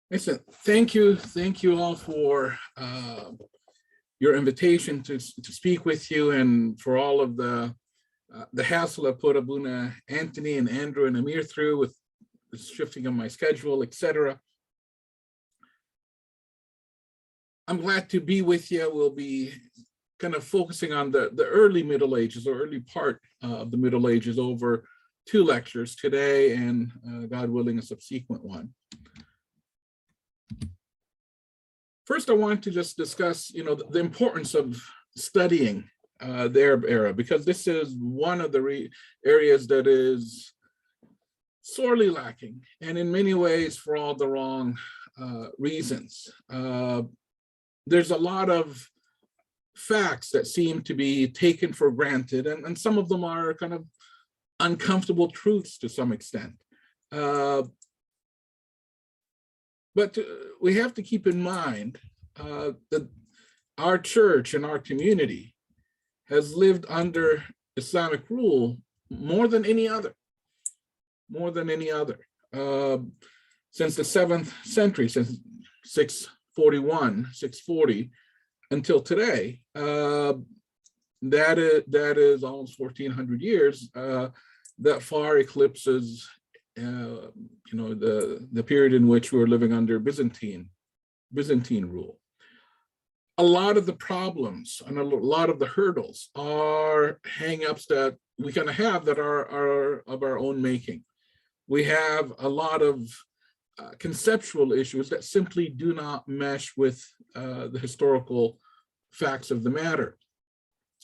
Excellent. Thank you all for your invitation to speak with you, and for all of the hassle I put Abuna Anthony and Andrew and Amir through with the shifting of my schedule, etc. I'm glad to be with you. We'll be kind of focusing on the early Middle Ages, or early part of the Middle Ages, over 2 lectures today and God willing a subsequent one. First, I want to just discuss, the importance of studying the Arab era, because this is one of the areas that is sorely lacking, and in many ways for all the wrong reasons. There's a lot of facts that seem to be taken for granted, and some of them are kind of uncomfortable truths to some extent. But we have to keep in mind that our church and our community has lived under Islamic rule more than any other, since the 7th century, since 640 until today. That is almost 1,400 years. That far eclipses the period in which we were living under Byzantine rule. A lot of the problems and a lot of the hurdles are hang-ups that we kind of have that are of our own making. We have a lot of conceptual issues that simply do not mesh with the historical facts of the matter.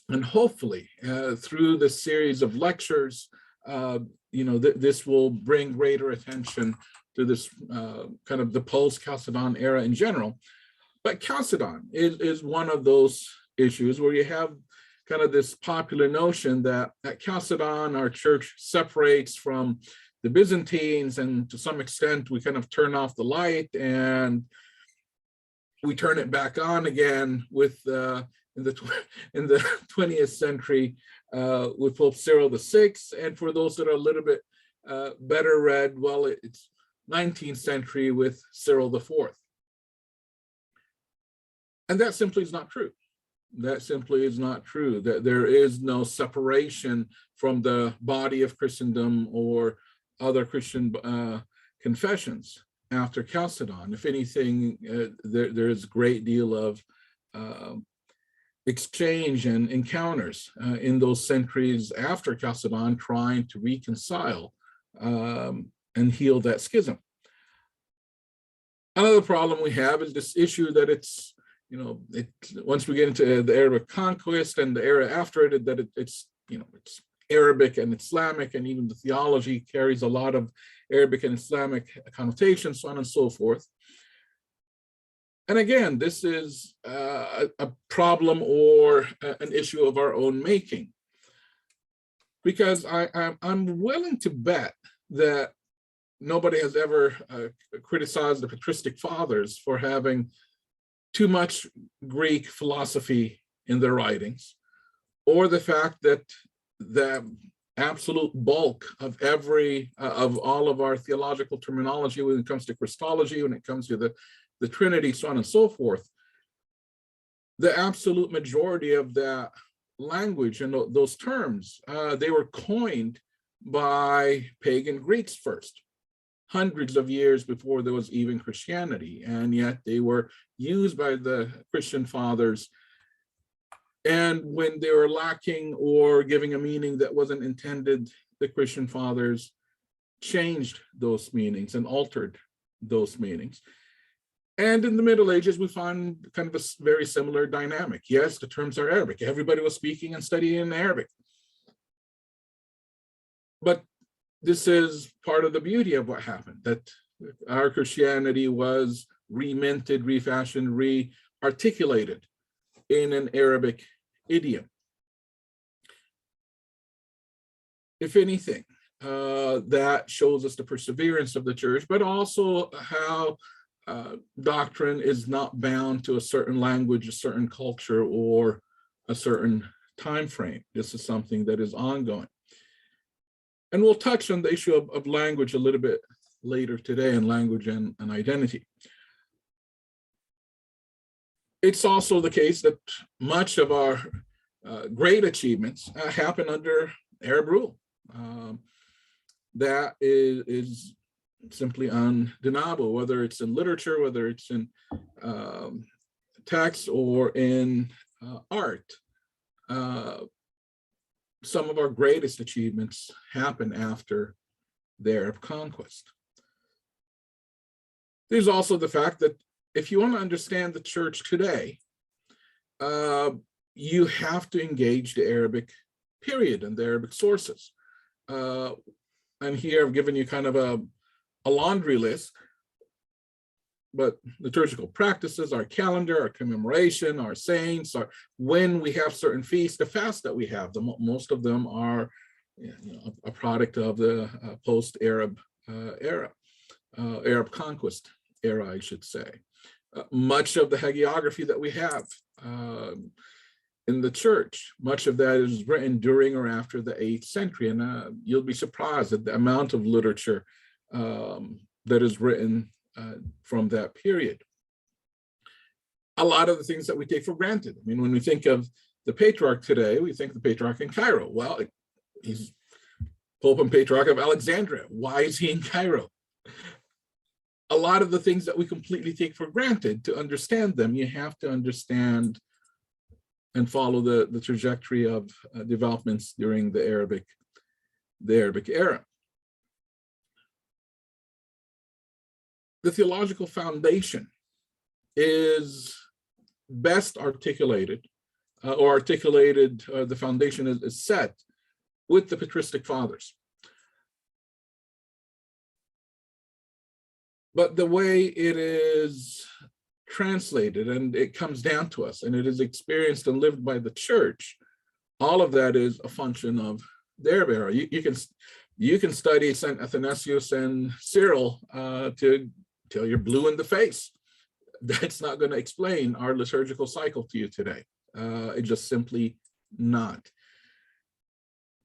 And hopefully, through this series of lectures, this will bring greater attention to this kind of the post-Chalcedon era in general. But Chalcedon is one of those issues where you have kind of this popular notion that at Chalcedon, our church separates from the Byzantines, and to some extent, we kind of turn off the light and we turn it back on again with in the 20th century with Pope Cyril VI. And for those that are a little bit better read, well, it's 19th century with Cyril IV. And that simply is not true. That simply is not true. That there is no separation from the body of Christendom or other Christian confessions after Chalcedon. If anything, there is a great deal of exchange and encounters in those centuries after Chalcedon, trying to reconcile and heal that schism. Another problem we have is this issue that it's, once we get into the Arabic conquest and the era after it, that it's Arabic and Islamic, and even the theology carries a lot of Arabic and Islamic connotations, so on and so forth. And again, this is a problem or an issue of our own making, because I'm willing to bet that nobody has ever criticized the patristic fathers for having too much Greek philosophy in their writings, or the fact that the absolute bulk of of all of our theological terminology when it comes to Christology, when it comes to the Trinity, so on and so forth, the absolute majority of that language and those terms, they were coined by pagan Greeks first, hundreds of years before there was even Christianity, and yet they were used by the Christian fathers. And when they were lacking or giving a meaning that wasn't intended, the Christian fathers changed those meanings and altered those meanings. And in the Middle Ages, we find kind of a very similar dynamic. Yes, the terms are Arabic. Everybody was speaking and studying in Arabic. But this is part of the beauty of what happened, that our Christianity was reminted, refashioned, re-articulated in an Arabic idiom. If anything, that shows us the perseverance of the church, but also how doctrine is not bound to a certain language, a certain culture, or a certain time frame. This is something that is ongoing. And we'll touch on the issue of language a little bit later today in language and identity. It's also the case that much of our great achievements happen under Arab rule. That is simply undeniable, whether it's in literature, whether it's in text or in art. Some of our greatest achievements happen after the Arab conquest. There's also the fact that if you want to understand the church today, you have to engage the Arabic period and the Arabic sources. And here I've given you kind of a laundry list, but liturgical practices, our calendar, our commemoration, our saints, our when we have certain feasts, the fasts that we have, most of them are a product of the post-Arab era, Arab conquest era, I should say. Much of the hagiography that we have in the church, much of that is written during or after the 8th century, and you'll be surprised at the amount of literature that is written from that period. A lot of the things that we take for granted. I mean, when we think of the patriarch today, we think the patriarch in Cairo. Well, he's Pope and Patriarch of Alexandria. Why is he in Cairo? A lot of the things that we completely take for granted, to understand them, you have to understand and follow the trajectory of developments during the Arabic era. The theological foundation is best articulated, the foundation is set with the patristic fathers. But the way it is translated and it comes down to us and it is experienced and lived by the church, all of that is a function of the Arab era. You can study St. Athanasius and Cyril till you're blue in the face. That's not going to explain our liturgical cycle to you today. It's just simply not.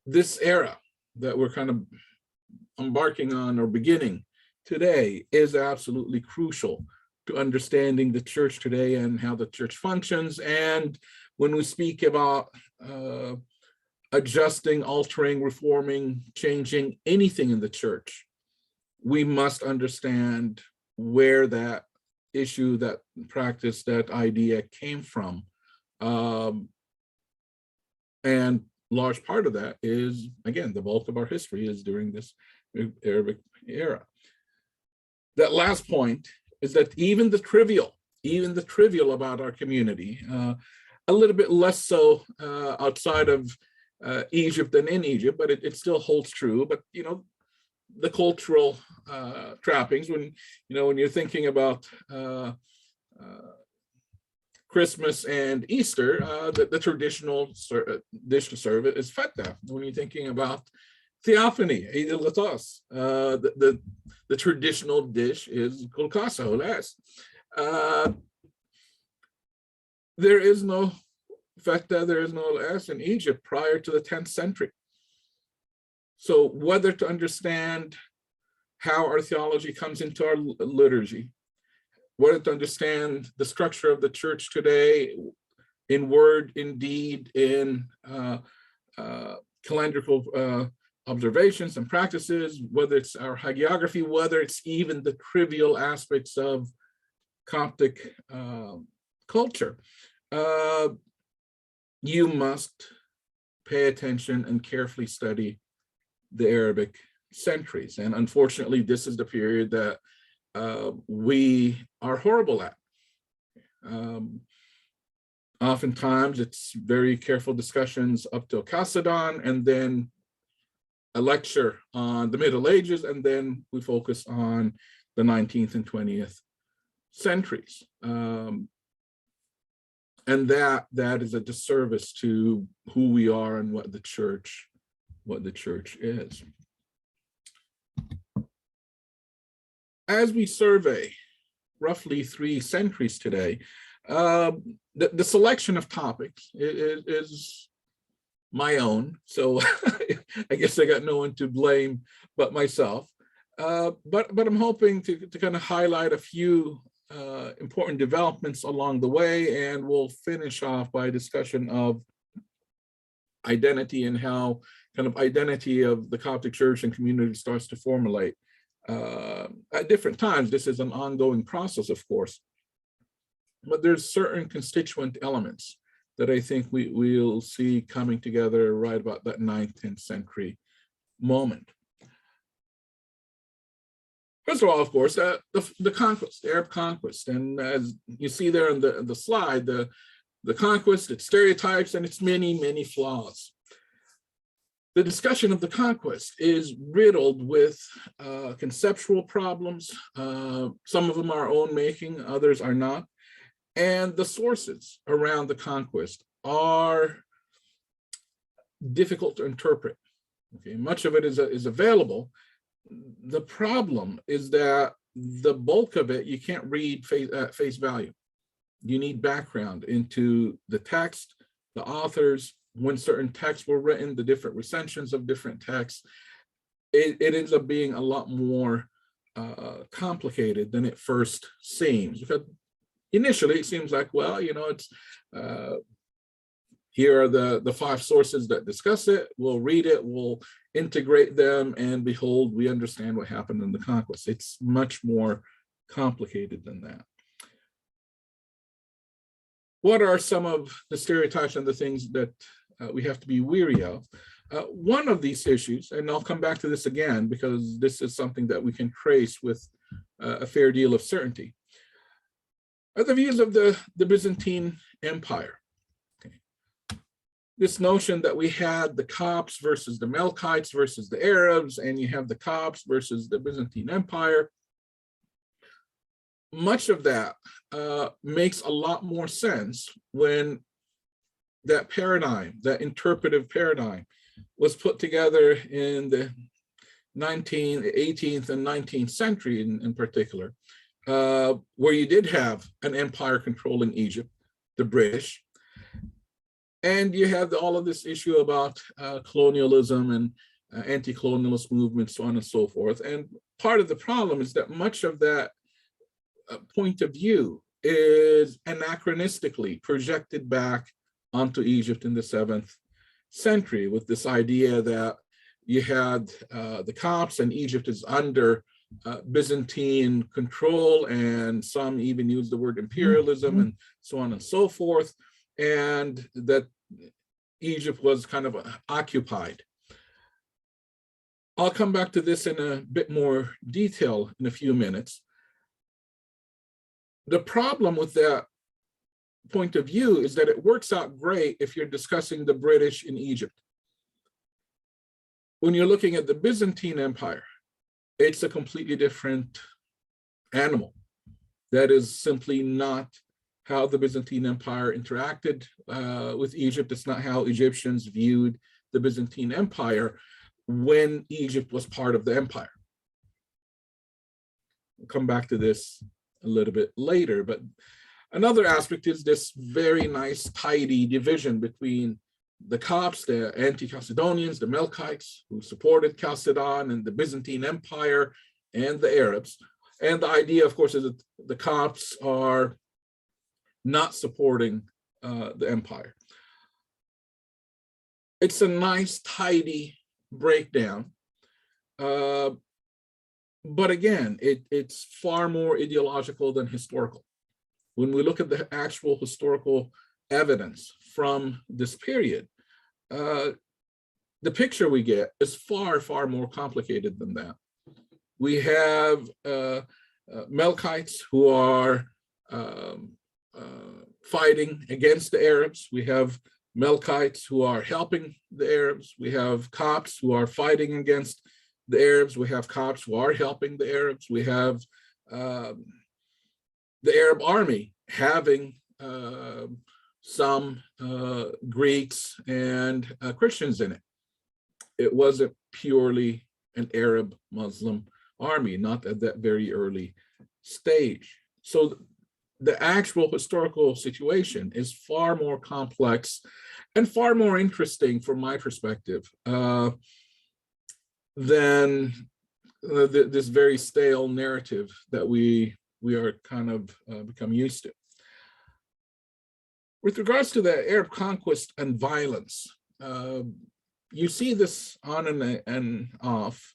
This era that we're kind of embarking on or beginning today is absolutely crucial to understanding the church today and how the church functions. And when we speak about adjusting, altering, reforming, changing anything in the church, we must understand where that issue, that practice, that idea came from. And large part of that is, again, the bulk of our history is during this Arabic era. That last point is that even the trivial about our community, a little bit less so outside of Egypt than in Egypt, but it still holds true. But the cultural trappings, when you're thinking about Christmas and Easter, the traditional dish to serve it is feta. When you're thinking about theophany, Eid al-Ghatas, the traditional dish is kulkasa, olas. There is no feta, there is no olas in Egypt prior to the 10th century. So whether to understand how our theology comes into our liturgy, whether to understand the structure of the church today in word, in deed, in calendrical observations and practices, whether it's our hagiography, whether it's even the trivial aspects of Coptic culture, you must pay attention and carefully study the Arabic centuries. And unfortunately, this is the period that we are horrible at. Oftentimes, it's very careful discussions up till Chalcedon, and then a lecture on the Middle Ages, and then we focus on the 19th and 20th centuries. And that is a disservice to who we are and what the church is. As we survey roughly 3 centuries today, the selection of topics is my own, so I guess I got no one to blame but myself. But I'm hoping to kind of highlight a few important developments along the way, and we'll finish off by a discussion of identity and how kind of identity of the Coptic Church and community starts to formulate at different times. This is an ongoing process, of course, but there's certain constituent elements that I think we'll see coming together right about that 9th, 10th century moment. First of all, of course, the conquest, the Arab conquest, and as you see there in the slide, the conquest, its stereotypes, and its many, many flaws. The discussion of the conquest is riddled with conceptual problems. Some of them are our own making, others are not. And the sources around the conquest are difficult to interpret. Okay, much of it is available. The problem is that the bulk of it you can't read at face value. You need background into the text, the authors, when certain texts were written, the different recensions of different texts. It ends up being a lot more complicated than it first seems. Because initially it seems like, well, you know, it's here are the 5 sources that discuss it. We'll read it, we'll integrate them, and behold, we understand what happened in the conquest. It's much more complicated than that. What are some of the stereotypes and the things that we have to be weary of? One of these issues, and I'll come back to this again because this is something that we can trace with a fair deal of certainty, are the views of the Byzantine Empire. Okay. This notion that we had the Copts versus the Melkites versus the Arabs, and you have the Copts versus the Byzantine Empire. Much of that makes a lot more sense when that paradigm, that interpretive paradigm, was put together in the 18th and 19th century in particular, where you did have an empire controlling Egypt, the British, and you had all of this issue about colonialism and anti-colonialist movements, so on and so forth. And part of the problem is that much of that point of view is anachronistically projected back onto Egypt in the 7th century with this idea that you had the Copts and Egypt is under Byzantine control, and some even use the word imperialism and so on and so forth, and that Egypt was kind of occupied. I'll come back to this in a bit more detail in a few minutes. The problem with that point of view is that it works out great if you're discussing the British in Egypt. When you're looking at the Byzantine Empire, it's a completely different animal. That is simply not how the Byzantine Empire interacted with Egypt. It's not how Egyptians viewed the Byzantine Empire when Egypt was part of the empire. We'll come back to this a little bit later, but another aspect is this very nice, tidy division between the Copts, the anti-Chalcedonians, the Melkites, who supported Chalcedon and the Byzantine Empire, and the Arabs. And the idea, of course, is that the Copts are not supporting the empire. It's a nice, tidy breakdown. But again, it's far more ideological than historical. When we look at the actual historical evidence from this period, the picture we get is far, far more complicated than that. We have Melkites who are fighting against the Arabs. We have Melkites who are helping the Arabs. We have Copts who are fighting against the Arabs. We have Copts who are helping the Arabs. We have the Arab army having some Greeks and Christians in it. It wasn't purely an Arab Muslim army, not at that very early stage. So the actual historical situation is far more complex and far more interesting from my perspective than this very stale narrative that we are kind of become used to. With regards to the Arab conquest and violence, you see this on and off.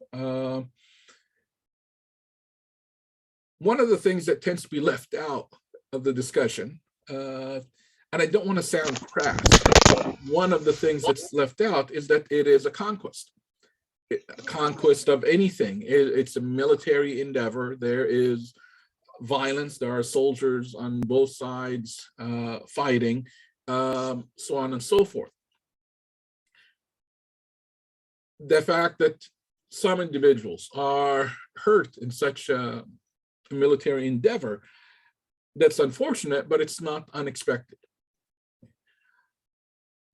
One of the things that tends to be left out of the discussion, and I don't want to sound crass, one of the things that's left out is that it is a conquest. A conquest of anything. It's a military endeavor. There is violence. There are soldiers on both sides fighting, so on and so forth. The fact that some individuals are hurt in such a military endeavor, that's unfortunate, but it's not unexpected.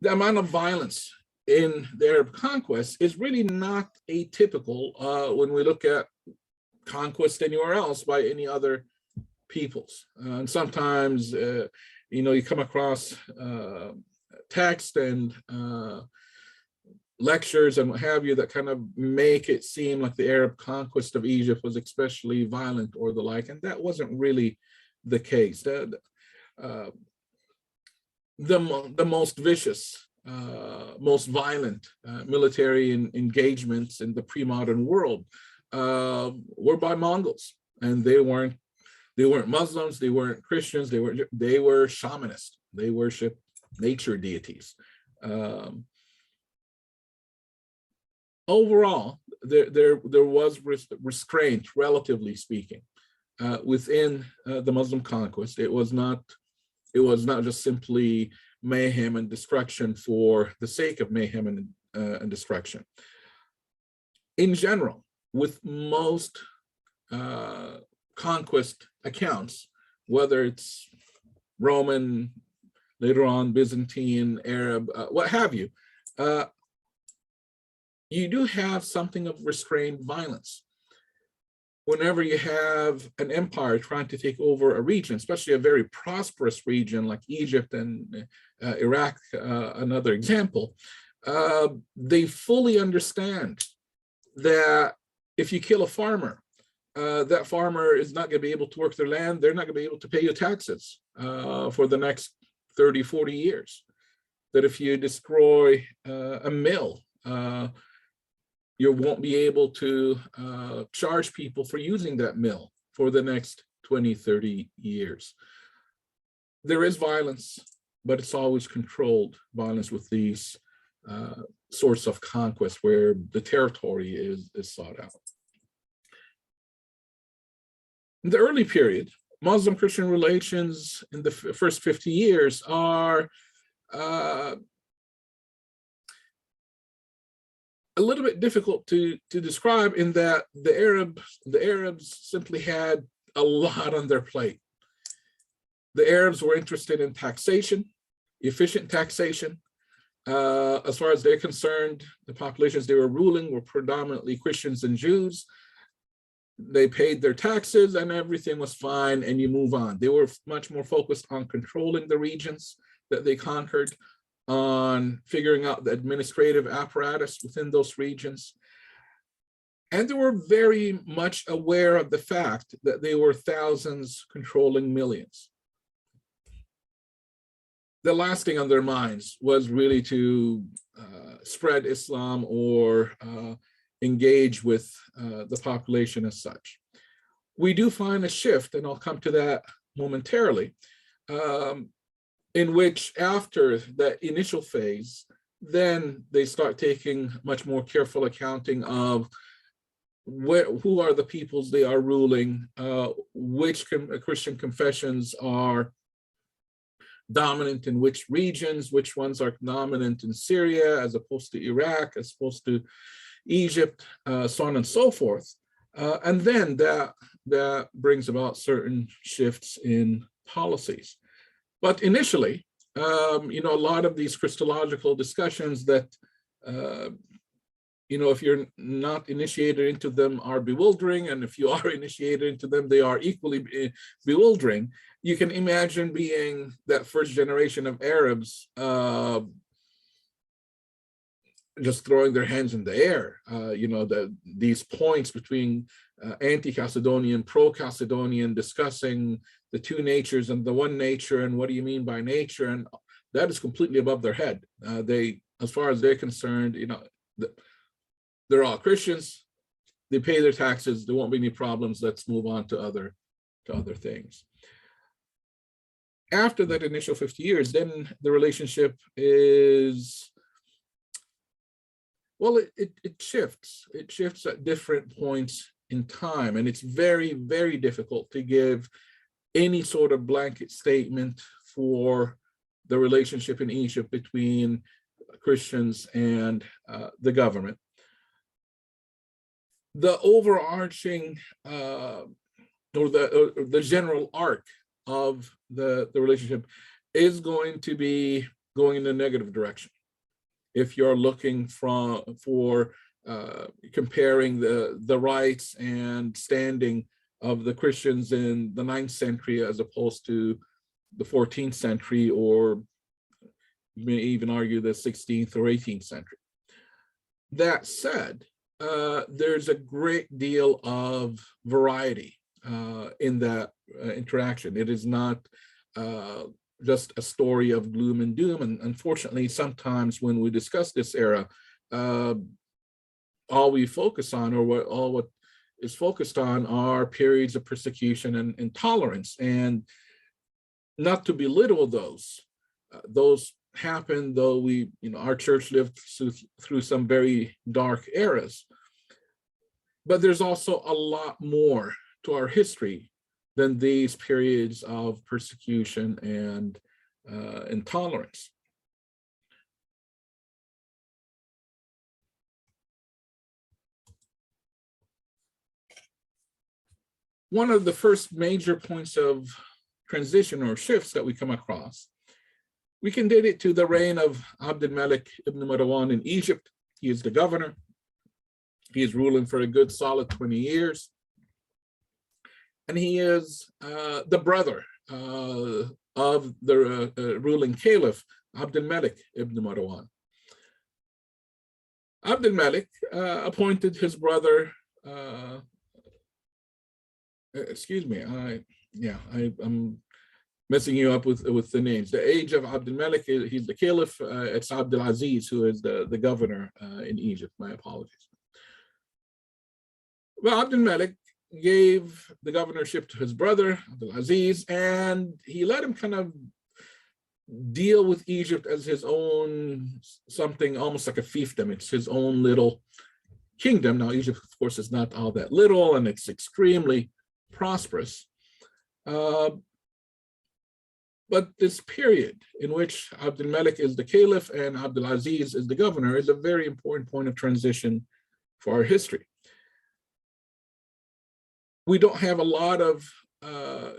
The amount of violence in the Arab conquest is really not atypical when we look at conquest anywhere else by any other peoples. And sometimes, you come across text and lectures and what have you that kind of make it seem like the Arab conquest of Egypt was especially violent or the like, and that wasn't really the case. The most vicious, most violent military engagements in the pre-modern world were by Mongols, and they weren't Muslims, they weren't Christians, they were shamanists. They worshiped nature deities. Overall, there was restraint, relatively speaking, within the Muslim conquest. It was not just simply mayhem and destruction for the sake of mayhem and destruction. In general, with most conquest accounts, whether it's Roman, later on Byzantine, Arab, what have you, you do have something of restrained violence. Whenever you have an empire trying to take over a region, especially a very prosperous region like Egypt and Iraq, another example, they fully understand that if you kill a farmer, that farmer is not going to be able to work their land. They're not going to be able to pay you taxes for the next 30, 40 years. That if you destroy a mill, you won't be able to charge people for using that mill for the next 20, 30 years. There is violence, but it's always controlled violence with these sorts of conquest where the territory is sought out. In the early period, Muslim-Christian relations in the first 50 years are a little bit difficult to describe, in that the Arabs simply had a lot on their plate. The Arabs were interested in taxation, efficient taxation. As far as they're concerned, the populations they were ruling were predominantly Christians and Jews. They paid their taxes and everything was fine, and you move on. They were much more focused on controlling the regions that they conquered, on figuring out the administrative apparatus within those regions. And they were very much aware of the fact that they were thousands controlling millions. The last thing on their minds was really to spread Islam or engage with the population as such. We do find a shift, and I'll come to that momentarily, in which after that initial phase, then they start taking much more careful accounting of who are the peoples they are ruling, which Christian confessions are dominant in which regions, which ones are dominant in Syria as opposed to Iraq, as opposed to Egypt, so on and so forth. And then that brings about certain shifts in policies. But initially, a lot of these Christological discussions that, if you're not initiated into them, are bewildering. And if you are initiated into them, they are equally bewildering. You can imagine being that first generation of Arabs just throwing their hands in the air. These points between anti-Chalcedonian, pro-Chalcedonian, discussing the two natures and the one nature, and what do you mean by nature? And that is completely above their head. They, as far as they're concerned, they're all Christians. They pay their taxes. There won't be any problems. Let's move on to other things. After that initial 50 years, then the relationship is, well, it shifts. It shifts at different points in time, and it's very, very difficult to give any sort of blanket statement for the relationship in Egypt between Christians and the government. The overarching or the general arc of the relationship is going to be going in a negative direction. If you're looking for comparing the rights and standing of the Christians in the 9th century as opposed to the 14th century, or you may even argue the 16th or 18th century. That said, there's a great deal of variety in that interaction. It is not just a story of gloom and doom. And unfortunately, sometimes when we discuss this era, all we focus on, or what is focused on, are periods of persecution and intolerance. And not to belittle those happened, though our church lived through some very dark eras. But there's also a lot more to our history than these periods of persecution and intolerance. One of the first major points of transition or shifts that we come across, we can date it to the reign of Abd al-Malik ibn Marwan in Egypt. He is the governor. He is ruling for a good solid 20 years. And he is the brother of the ruling caliph, Abd al-Malik ibn Marwan. Abd al-Malik appointed his brother, excuse me, I'm messing you up with the names. The age of Abd al-Malik, he's the caliph. It's Abd al-Aziz, who is the governor in Egypt. My apologies. Well, Abd al-Malik gave the governorship to his brother, Abd al-Aziz, and he let him kind of deal with Egypt as his own, something almost like a fiefdom. It's his own little kingdom. Now, Egypt, of course, is not all that little, and it's extremely prosperous. But this period in which Abd al-Malik is the caliph and Abd al-Aziz is the governor is a very important point of transition for our history. We don't have a lot of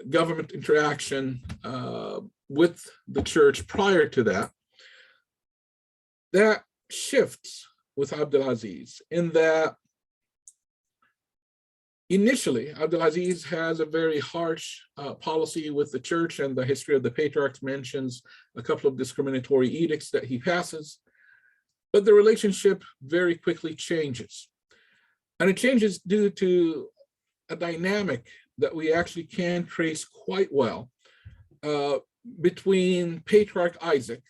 government interaction with the church prior to that. That shifts with Abd al-Aziz in that initially, Abd al-Aziz has a very harsh policy with the church, and the history of the patriarchs mentions a couple of discriminatory edicts that he passes. But the relationship very quickly changes. And it changes due to a dynamic that we actually can trace quite well between Patriarch Isaac,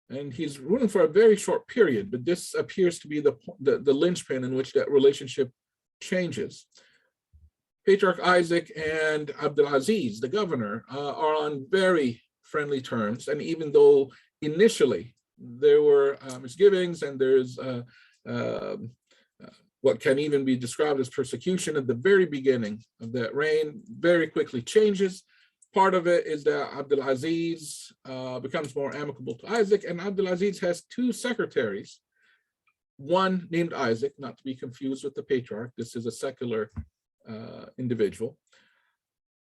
and he's ruling for a very short period, but this appears to be the linchpin in which that relationship changes. Patriarch Isaac and Abd al-Aziz, the governor, are on very friendly terms, and even though initially there were misgivings and there's what can even be described as persecution at the very beginning of that reign, very quickly changes. Part of it is that Abd al-Aziz becomes more amicable to Isaac, and Abd al-Aziz has two secretaries, one named Isaac, not to be confused with the patriarch. This is a secular individual.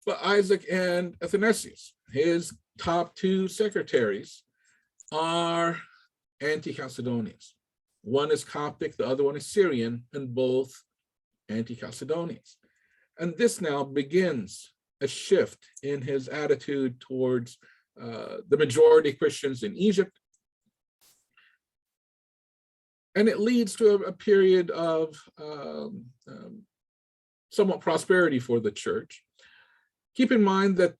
But Isaac and Athanasius, his top two secretaries, are anti-Chalcedonians. One is Coptic, the other one is Syrian, and both anti-Chalcedonians. And this now begins a shift in his attitude towards the majority Christians in Egypt. And it leads to a period of somewhat prosperity for the church. Keep in mind that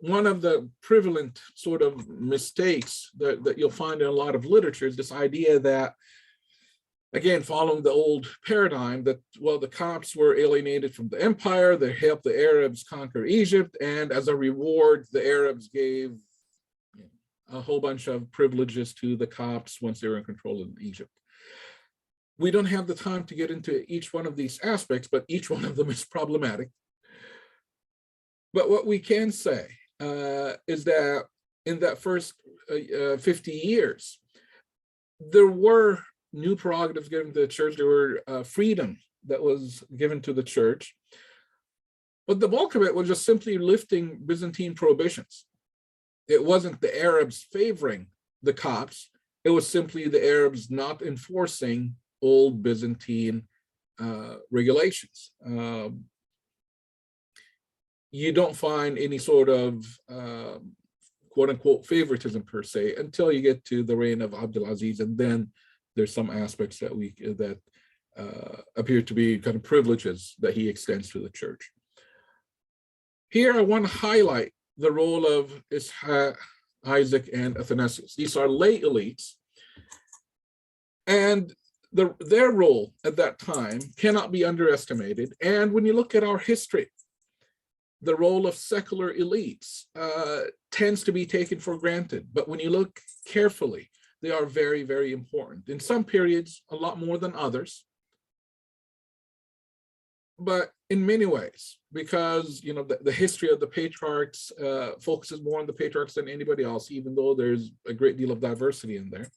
one of the prevalent sort of mistakes that you'll find in a lot of literature is this idea that, again, following the old paradigm, that, well, the Copts were alienated from the empire, they helped the Arabs conquer Egypt, and as a reward, the Arabs gave a whole bunch of privileges to the Copts once they were in control of Egypt. We don't have the time to get into each one of these aspects, but each one of them is problematic. But what we can say is that in that first 50 years, there were new prerogatives given to the church. There were freedom that was given to the church. But the bulk of it was just simply lifting Byzantine prohibitions. It wasn't the Arabs favoring the Copts. It was simply the Arabs not enforcing old Byzantine regulations. You don't find any sort of quote unquote favoritism per se until you get to the reign of Abdulaziz, and then there's some aspects that appear to be kind of privileges that he extends to the church. Here I want to highlight the role of Ishaq, Isaac, and Athanasius. These are lay elites, and their role at that time cannot be underestimated. And when you look at our history, the role of secular elites tends to be taken for granted. But when you look carefully, they are very, very important. In some periods, a lot more than others. But in many ways, because the history of the patriarchs focuses more on the patriarchs than anybody else, even though there's a great deal of diversity in there.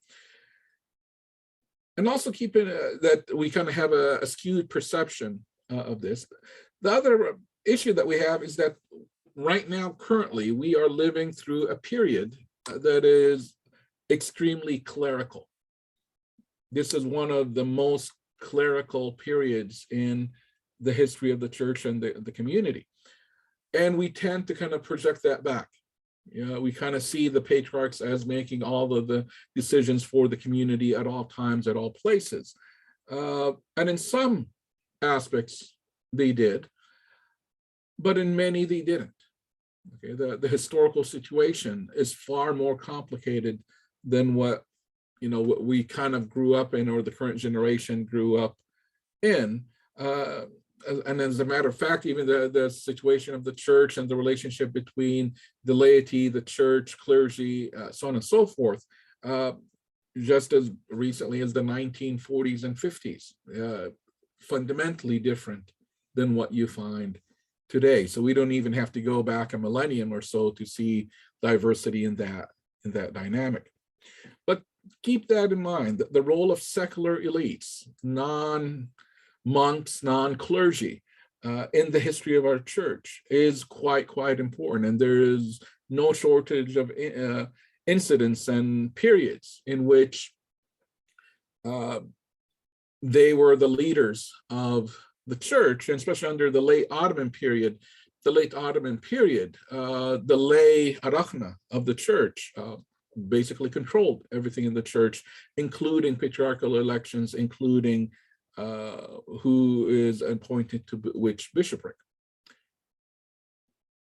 And also keep in that we kind of have a skewed perception of this. The other issue that we have is that right now, currently, we are living through a period that is extremely clerical. This is one of the most clerical periods in the history of the church and the community. And we tend to kind of project that back. We kind of see the patriarchs as making all of the decisions for the community at all times, at all places. And in some aspects, they did, but in many, they didn't. Okay, the historical situation is far more complicated than what we kind of grew up in, or the current generation grew up in. And as a matter of fact, even the situation of the church and the relationship between the laity, the church, clergy, so on and so forth, just as recently as the 1940s and 50s, fundamentally different than what you find today. So we don't even have to go back a millennium or so to see diversity in that dynamic. But keep that in mind, that the role of secular elites, non-monks, non-clergy, in the history of our church is quite important. And there is no shortage of incidents and periods in which they were the leaders of the church, and especially under the late Ottoman period. The late Ottoman period, the lay arachna of the church basically controlled everything in the church, including patriarchal elections, including who is appointed to which bishopric.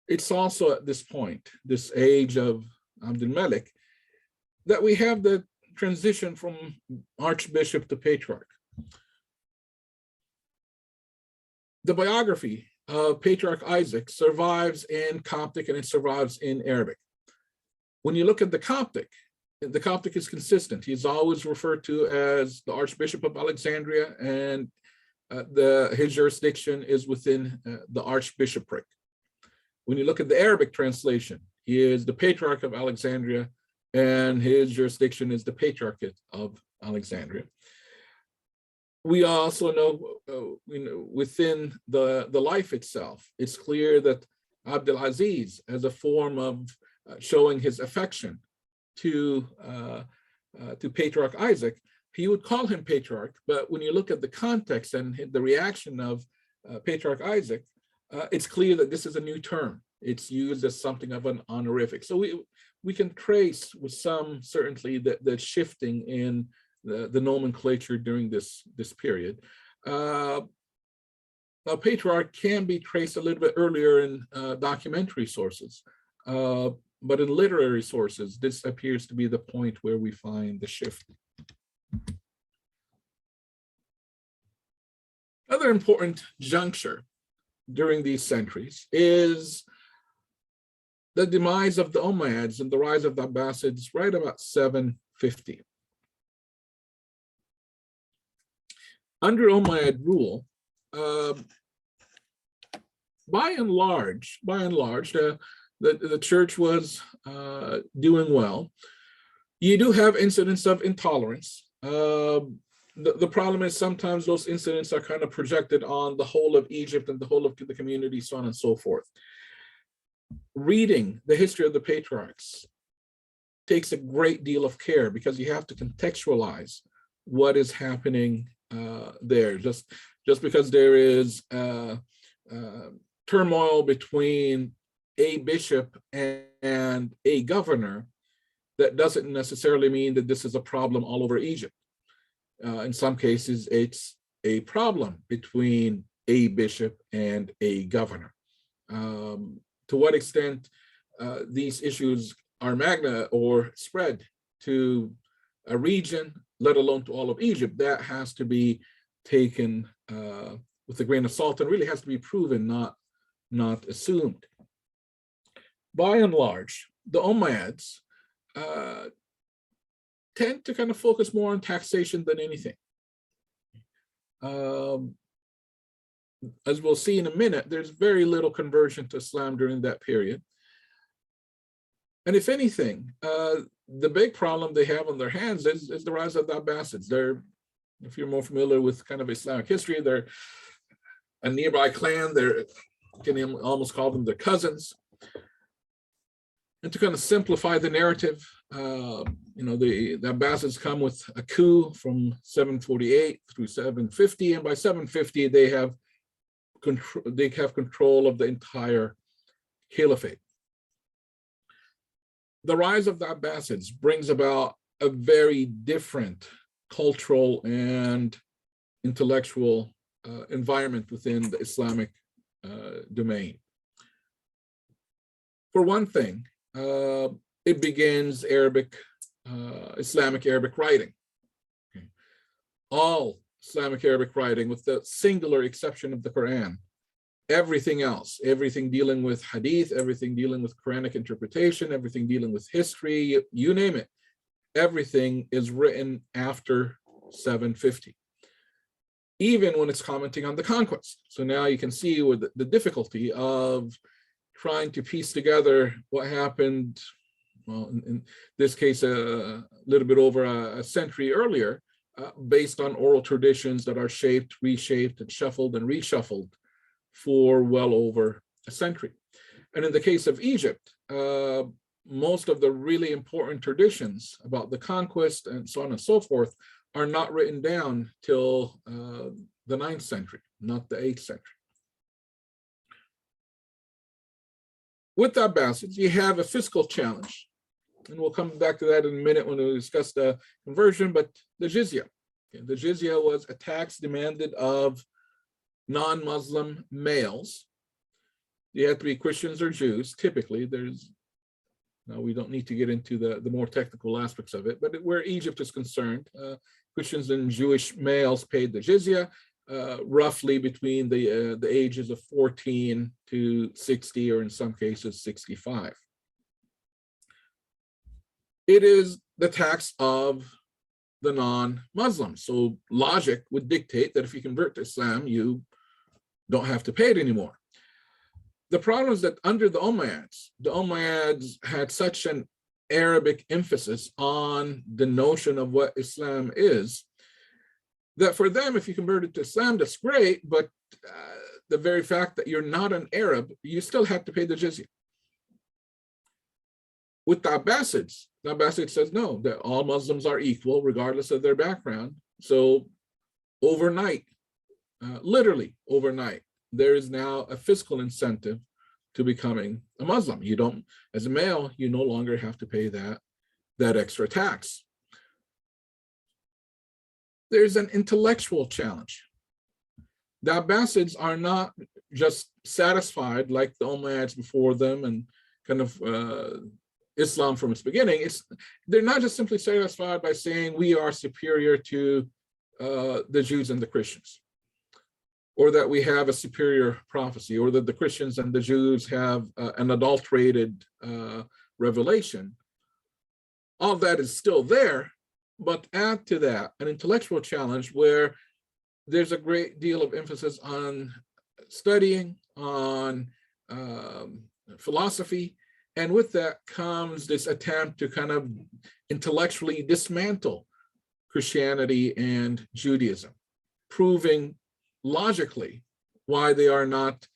It's also at this point, this age of Abdul Malik, that we have the transition from archbishop to patriarch. The biography of Patriarch Isaac survives in Coptic and it survives in Arabic. When you look at the Coptic is consistent. He's always referred to as the Archbishop of Alexandria, and his jurisdiction is within the archbishopric. When you look at the Arabic translation, he is the Patriarch of Alexandria, and his jurisdiction is the Patriarchate of Alexandria. We also know, within the life itself, it's clear that Abdulaziz, as a form of showing his affection to Patriarch Isaac, he would call him Patriarch. But when you look at the context and the reaction of Patriarch Isaac, it's clear that this is a new term. It's used as something of an honorific. So we can trace with some certainty that shifting in the nomenclature during this period. Now, patriarch can be traced a little bit earlier in documentary sources, but in literary sources, this appears to be the point where we find the shift. Another important juncture during these centuries is the demise of the Umayyads and the rise of the Abbasids right about 750. Under Umayyad rule, by and large, the church was doing well. You do have incidents of intolerance. The problem is sometimes those incidents are kind of projected on the whole of Egypt and the whole of the community, so on and so forth. Reading the history of the patriarchs takes a great deal of care because you have to contextualize what is happening there. Just because there is turmoil between a bishop and a governor, that doesn't necessarily mean that this is a problem all over Egypt. In some cases, it's a problem between a bishop and a governor. To what extent these issues are magna or spread to a region, let alone to all of Egypt, that has to be taken with a grain of salt and really has to be proven, not assumed. By and large, the Umayyads tend to kind of focus more on taxation than anything. As we'll see in a minute, there's very little conversion to Islam during that period. And if anything, the big problem they have on their hands is the rise of the Abbasids. They're, if you're more familiar with kind of Islamic history, they're a nearby clan. You can almost call them their cousins. And to kind of simplify the narrative, the Abbasids come with a coup from 748 through 750, and by 750 they have control of the entire caliphate. The rise of the Abbasids brings about a very different cultural and intellectual environment within the Islamic domain. For one thing, it begins Islamic Arabic writing. Okay. All Islamic Arabic writing, with the singular exception of the Quran, everything else, everything dealing with hadith, everything dealing with Quranic interpretation, everything dealing with history, you name it, everything is written after 750, even when it's commenting on the conquest. So now you can see with the difficulty of trying to piece together what happened, well, in this case, a little bit over a century earlier, based on oral traditions that are shaped, reshaped, and shuffled and reshuffled for well over a century. And in the case of Egypt, most of the really important traditions about the conquest and so on and so forth are not written down till the 9th century, not the 8th century. With the Abbasids, you have a fiscal challenge, and we'll come back to that in a minute when we discuss the conversion, but the jizya. Okay, the jizya was a tax demanded of non-Muslim males. You have to be Christians or Jews, typically. Now we don't need to get into the more technical aspects of it, but where Egypt is concerned, Christians and Jewish males paid the jizya, roughly between the ages of 14 to 60, or in some cases 65. It is the tax of the non-Muslims. So logic would dictate that if you convert to Islam, you don't have to pay it anymore. The problem is that under the Umayyads had such an Arabic emphasis on the notion of what Islam is, that for them, if you converted to Islam, that's great, but the very fact that you're not an Arab, you still have to pay the jizya. With the Abbasids says no, that all Muslims are equal regardless of their background. So overnight, literally overnight, there is now a fiscal incentive to becoming a Muslim. You don't, as a male, you no longer have to pay that extra tax. there's an intellectual challenge. The Abbasids are not just satisfied like the Umayyads before them and kind of Islam from its beginning. They're not just simply satisfied by saying we are superior to the Jews and the Christians, or that we have a superior prophecy, or that the Christians and the Jews have an adulterated revelation. All that is still there, but add to that an intellectual challenge where there's a great deal of emphasis on studying, on philosophy, and with that comes this attempt to kind of intellectually dismantle Christianity and Judaism, proving logically why they are not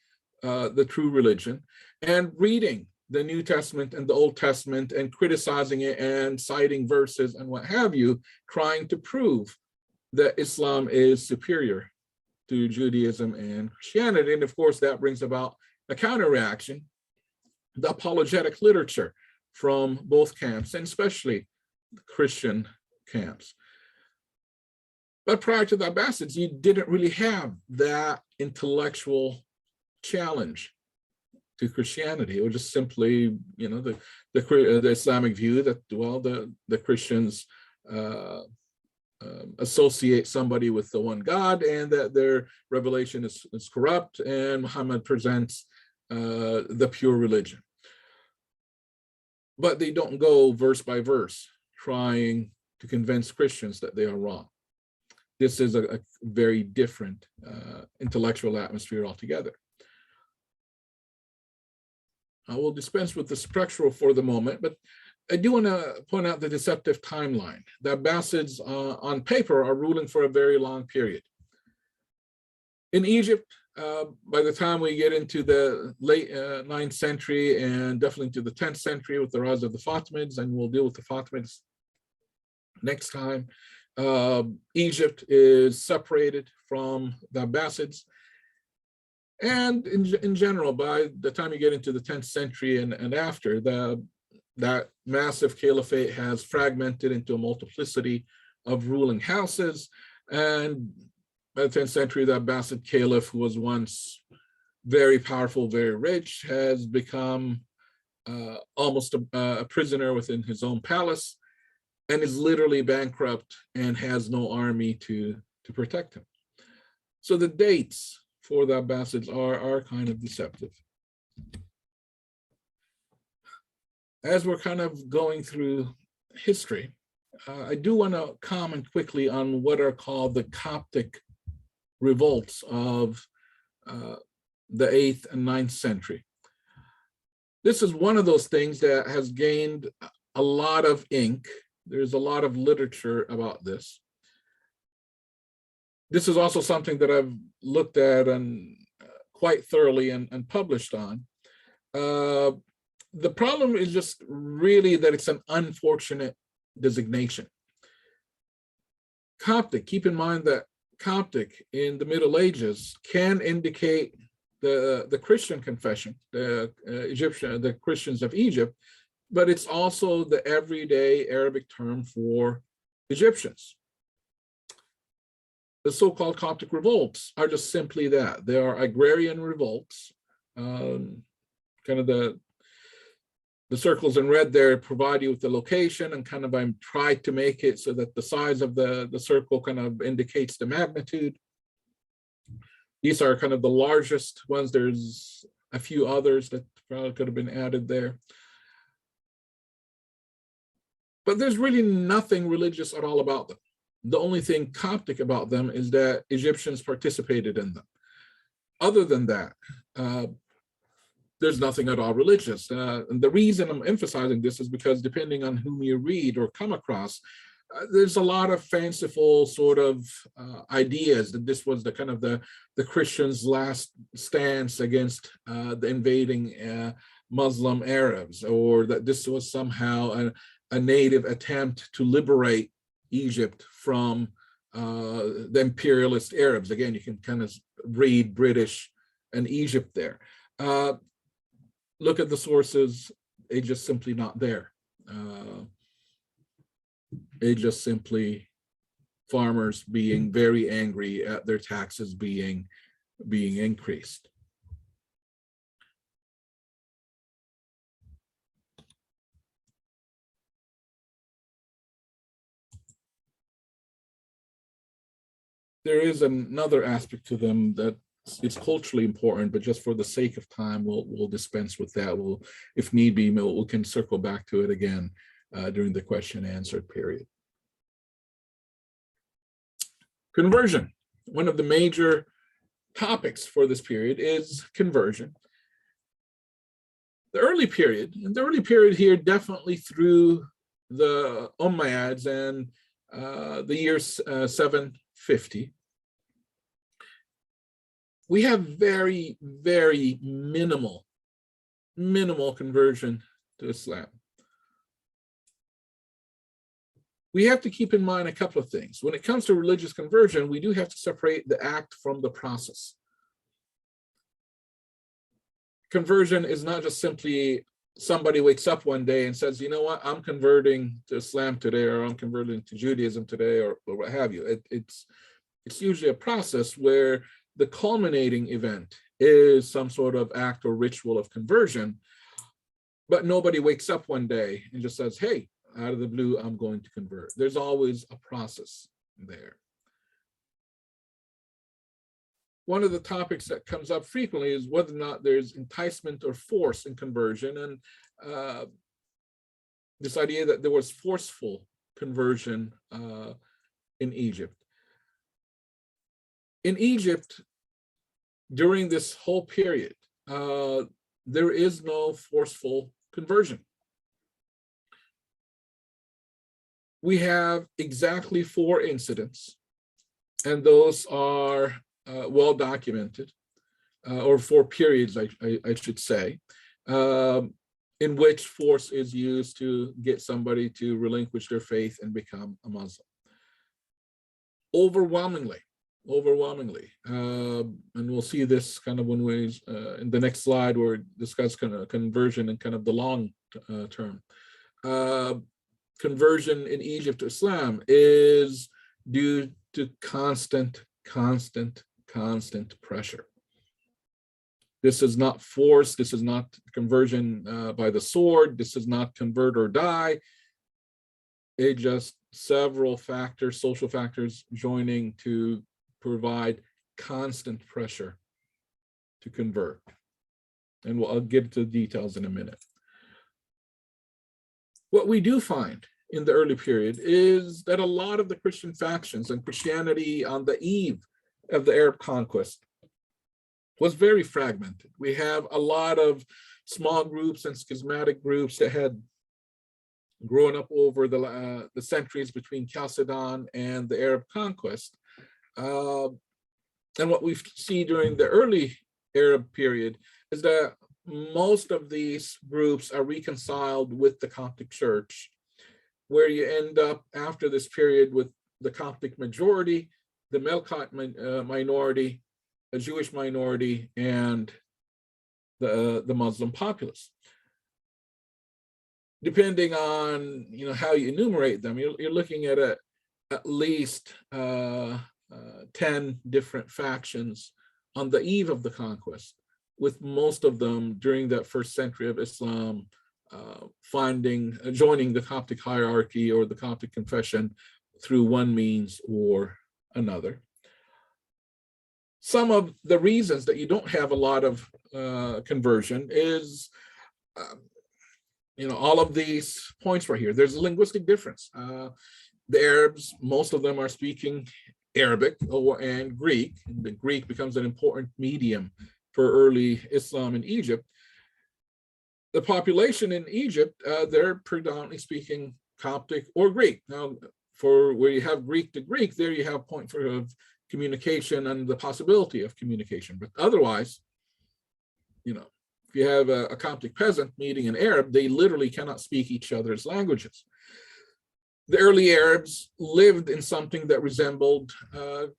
the true religion, and reading the New Testament and the Old Testament and criticizing it and citing verses and what have you, trying to prove that Islam is superior to Judaism and Christianity. And of course, that brings about a counter reaction, the apologetic literature from both camps, and especially the Christian camps. But prior to the Abbasids, you didn't really have that intellectual challenge to Christianity. It was just simply, you know, the Islamic view that, well, the Christians associate somebody with the one God, and that their revelation is corrupt, and Muhammad presents the pure religion. But they don't go verse by verse trying to convince Christians that they are wrong. This is a very different intellectual atmosphere altogether. I will dispense with the structural for the moment, but I do want to point out the deceptive timeline. The Abbasids on paper are ruling for a very long period. In Egypt, by the time we get into the late 9th century and definitely into the 10th century with the rise of the Fatimids, and we'll deal with the Fatimids next time, Egypt is separated from the Abbasids. And in general, by the time you get into the 10th century and after, that massive caliphate has fragmented into a multiplicity of ruling houses. And by the 10th century, the Abbasid caliph, who was once very powerful, very rich, has become almost a prisoner within his own palace, and is literally bankrupt and has no army to protect him. So the dates for the Abbasids are kind of deceptive. As we're kind of going through history, I do want to comment quickly on what are called the Coptic revolts of the 8th and 9th century. This is one of those things that has gained a lot of ink. There's a lot of literature about this. This is also something that I've looked at and quite thoroughly and published on. The problem is just really that it's an unfortunate designation. Coptic, keep in mind that Coptic in the Middle Ages can indicate the Christian confession, the Christians of Egypt, but it's also the everyday Arabic term for Egyptians. The so-called Coptic revolts are just simply that. They are agrarian revolts. Kind of the circles in red there provide you with the location, and kind of I'm tried to make it so that the size of the circle kind of indicates the magnitude. These are kind of the largest ones. There's a few others that probably could have been added there. But there's really nothing religious at all about them. The only thing Coptic about them is that Egyptians participated in them. Other than that, there's nothing at all religious. And the reason I'm emphasizing this is because depending on whom you read or come across, there's a lot of fanciful sort of ideas that this was the kind of the Christians' last stance against the invading Muslim Arabs, or that this was somehow a native attempt to liberate Egypt from the imperialist Arabs. Again, you can kind of read British and Egypt there. Look at the sources, it's just simply not there. It just simply farmers being very angry at their taxes being increased. There is another aspect to them that it's culturally important, but just for the sake of time, we'll dispense with that. We'll, if need be, we can circle back to it again during the question and answer period. Conversion. One of the major topics for this period is conversion. The early period, and the early period here definitely through the Umayyads and the year 750. We have very, very minimal conversion to Islam. We have to keep in mind a couple of things. When it comes to religious conversion, we do have to separate the act from the process. Conversion is not just simply somebody wakes up one day and says, you know what, I'm converting to Islam today, or I'm converting to Judaism today, or what have you. It's usually a process where the culminating event is some sort of act or ritual of conversion, but nobody wakes up one day and just says, hey, out of the blue, I'm going to convert. There's always a process there. One of the topics that comes up frequently is whether or not there's enticement or force in conversion, and this idea that there was forceful conversion in Egypt. In Egypt, during this whole period, there is no forceful conversion. We have exactly 4 incidents, and those are well documented, or 4 periods, I should say, in which force is used to get somebody to relinquish their faith and become a Muslim. Overwhelmingly, and we'll see this kind of when we in the next slide where we discuss kind of conversion and kind of the long term. Conversion in Egypt to Islam is due to constant pressure. This is not force. This is not conversion by the sword. This is not convert or die. It just several factors, social factors joining to provide constant pressure to convert. And I'll get to the details in a minute. What we do find in the early period is that a lot of the Christian factions and Christianity on the eve of the Arab conquest was very fragmented. We have a lot of small groups and schismatic groups that had grown up over the centuries between Chalcedon and the Arab conquest. And what we see during the early Arab period is that most of these groups are reconciled with the Coptic Church, where you end up after this period with the Coptic majority, the Melkite minority, a Jewish minority, and the Muslim populace. Depending on how you enumerate them, you're looking at at least 10 different factions on the eve of the conquest, with most of them during that first century of Islam joining the Coptic hierarchy or the Coptic confession through one means or another. Some of the reasons that you don't have a lot of conversion is, all of these points right here. There's a linguistic difference. The Arabs, most of them are speaking Arabic and Greek, and the Greek becomes an important medium for early Islam in Egypt. The population in Egypt, they're predominantly speaking Coptic or Greek. Now, for where you have Greek to Greek, there you have point of communication and the possibility of communication. But otherwise, if you have a Coptic peasant meeting an Arab, they literally cannot speak each other's languages. The early Arabs lived in something that resembled, the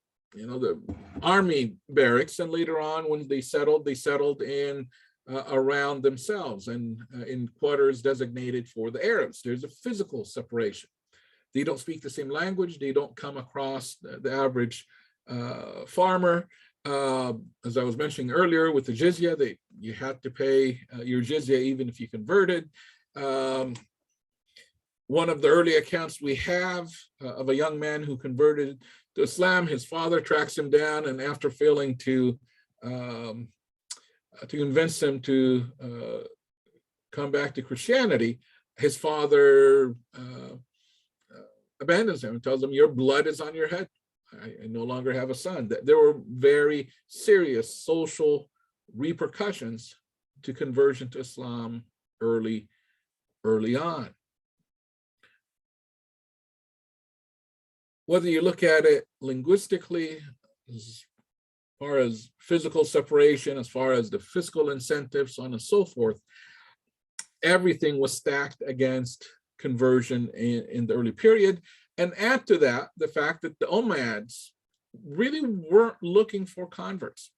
army barracks, and later on, when they settled in around themselves and in quarters designated for the Arabs. There's a physical separation. They don't speak the same language. They don't come across the average farmer. As I was mentioning earlier, with the jizya, you had to pay your jizya even if you converted. One of the early accounts we have of a young man who converted to Islam, his father tracks him down, and after failing to convince him to come back to Christianity, his father abandons him and tells him, "Your blood is on your head. I no longer have a son." There were very serious social repercussions to conversion to Islam early on. Whether you look at it linguistically, as far as physical separation, as far as the fiscal incentives, so on and so forth, everything was stacked against conversion in the early period. And add to that the fact that the Umayyads really weren't looking for converts.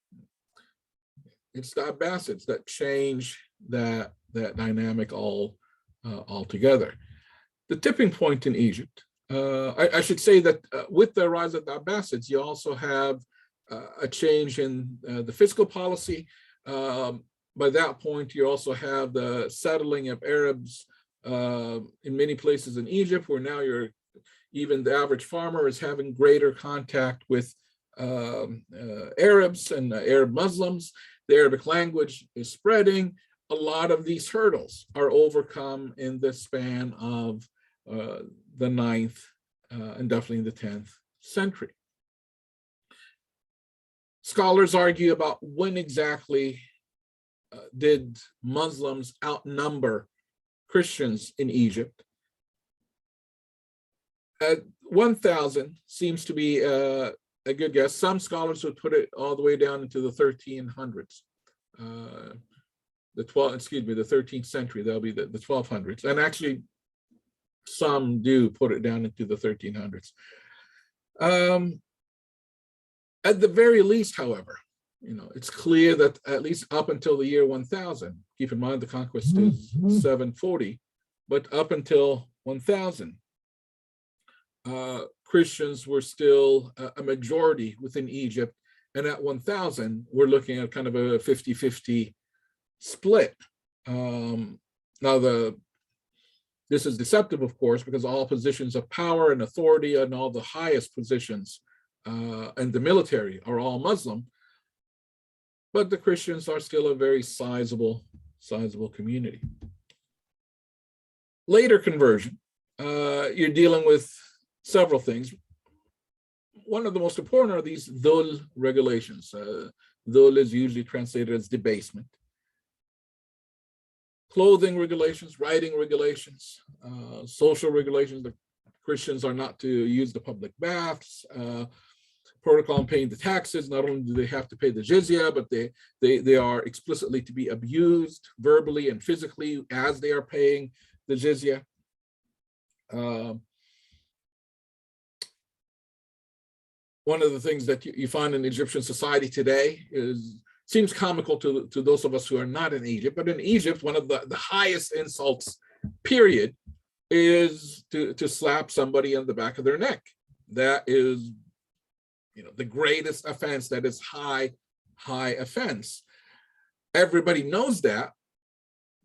It's the Abbasids that change that dynamic altogether. The tipping point in Egypt, I should say that with the rise of the Abbasids, you also have a change in the fiscal policy. By that point, you also have the settling of Arabs in many places in Egypt, where now even the average farmer is having greater contact with Arabs and Arab Muslims. The Arabic language is spreading. A lot of these hurdles are overcome in the span of the 9th and definitely in the 10th century. Scholars argue about when exactly did Muslims outnumber Christians in Egypt. 1,000 seems to be a good guess. Some scholars would put it all the way down into the 1300s. The 13th century, that'll be the 1200s. And actually, some do put it down into the 1300s. At the very least, however, it's clear that at least up until the year 1000, keep in mind the conquest is 740, but up until 1000, Christians were still a majority within Egypt. And at 1000, we're looking at kind of a 50-50 split. Now, this is deceptive, of course, because all positions of power and authority and all the highest positions in the military are all Muslim. But the Christians are still a very sizable community. Later conversion, you're dealing with several things. One of the most important are these dhul regulations. Dhul is usually translated as debasement. Clothing regulations, writing regulations, social regulations. The Christians are not to use the public baths. Protocol on paying the taxes. Not only do they have to pay the jizya, but they are explicitly to be abused verbally and physically as they are paying the jizya. One of the things that you find in Egyptian society today seems comical to those of us who are not in Egypt, but in Egypt, one of the highest insults, period, is to slap somebody on the back of their neck. That is, the greatest offense. That is high offense. Everybody knows that,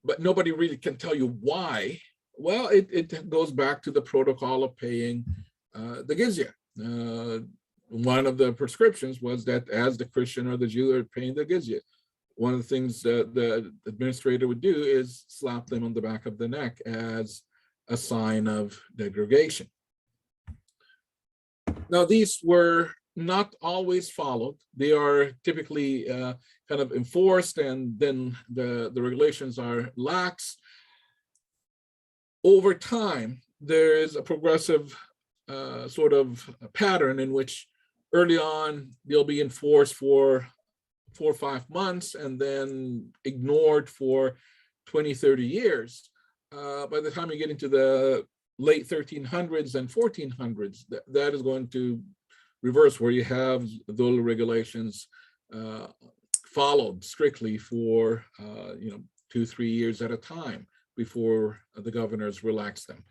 but nobody really can tell you why. Well, it goes back to the protocol of paying the jizya. One of the prescriptions was that as the Christian or the Jew are paying the jizya, one of the things that the administrator would do is slap them on the back of the neck as a sign of degradation. Now, these were not always followed. They are typically kind of enforced, and then the regulations are lax. Over time, there is a progressive sort of pattern in which early on they'll be enforced for 4 or 5 months and then ignored for 20, 30 years. By the time you get into the late 1300s and 1400s, that is going to reverse, where you have those regulations followed strictly for 2, 3 years at a time before the governors relax them.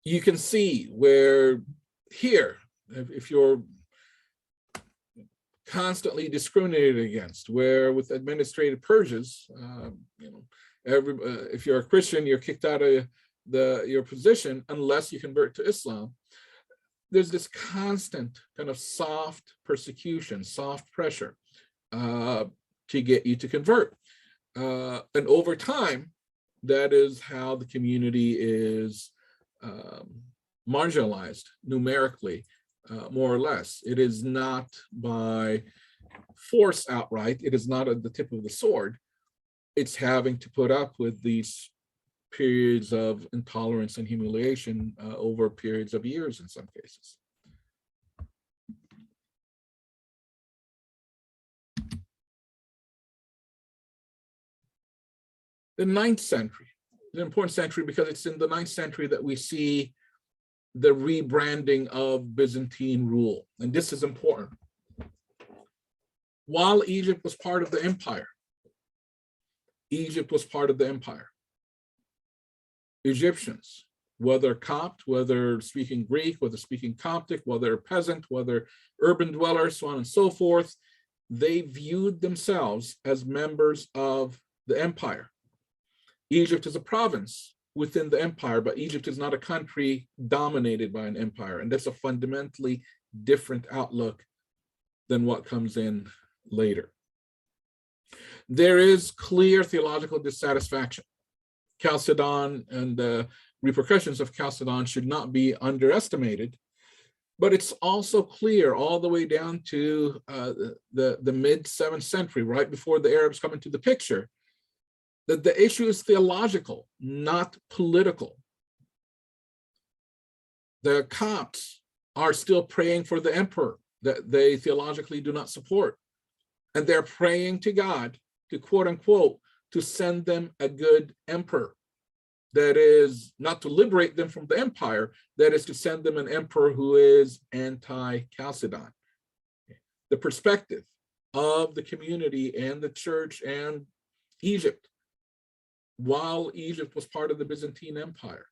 you can see where here, if you're constantly discriminated against, where with administrative purges, if you're a Christian, you're kicked out of your position unless you convert to Islam. There's this constant kind of soft persecution, soft pressure to get you to convert. And over time, that is how the community is marginalized numerically, more or less. It is not by force outright. It is not at the tip of the sword. It's having to put up with these periods of intolerance and humiliation over periods of years in some cases. The 9th century is an important century because it's in the 9th century that we see the rebranding of Byzantine rule. And this is important. While Egypt was part of the empire, Egyptians, whether Copt, whether speaking Greek, whether speaking Coptic, whether peasant, whether urban dwellers, so on and so forth, they viewed themselves as members of the empire. Egypt is a province within the empire, but Egypt is not a country dominated by an empire. And that's a fundamentally different outlook than what comes in later. There is clear theological dissatisfaction. Chalcedon and the repercussions of Chalcedon should not be underestimated, but it's also clear all the way down to the mid-7th century, right before the Arabs come into the picture, that the issue is theological, not political. The Copts are still praying for the emperor that they theologically do not support. And they're praying to God to, quote unquote, to send them a good emperor. That is not to liberate them from the empire, that is to send them an emperor who is anti-Chalcedon. The perspective of the community and the church and Egypt, while Egypt was part of the Byzantine Empire,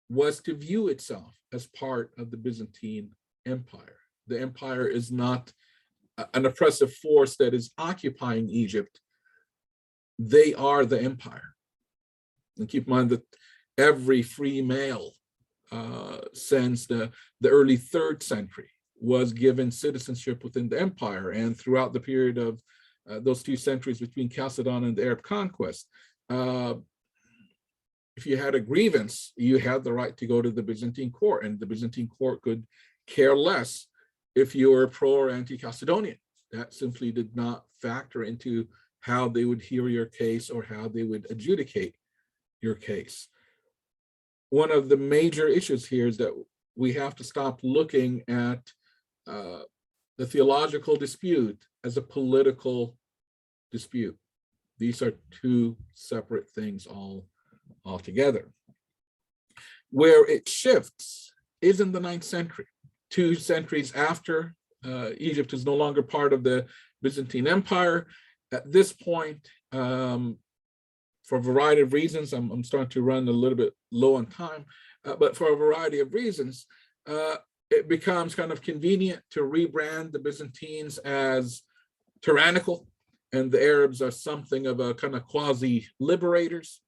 was to view itself as part of the Byzantine Empire. The empire is not an oppressive force that is occupying Egypt. They are the empire. And keep in mind that every free male since the early 3rd century was given citizenship within the empire. And throughout the period of those 2 centuries between Chalcedon and the Arab conquest, if you had a grievance, you had the right to go to the Byzantine court, and the Byzantine court could care less if you were pro or anti-Chalcedonian. That simply did not factor into how they would hear your case or how they would adjudicate your case. One of the major issues here is that we have to stop looking at the theological dispute as a political dispute. These are 2 separate things altogether. Where it shifts is in the 9th century. 2 centuries after Egypt is no longer part of the Byzantine Empire. At this point, for a variety of reasons, I'm starting to run a little bit low on time, but for a variety of reasons, it becomes kind of convenient to rebrand the Byzantines as tyrannical, and the Arabs are something of a kind of quasi-liberators.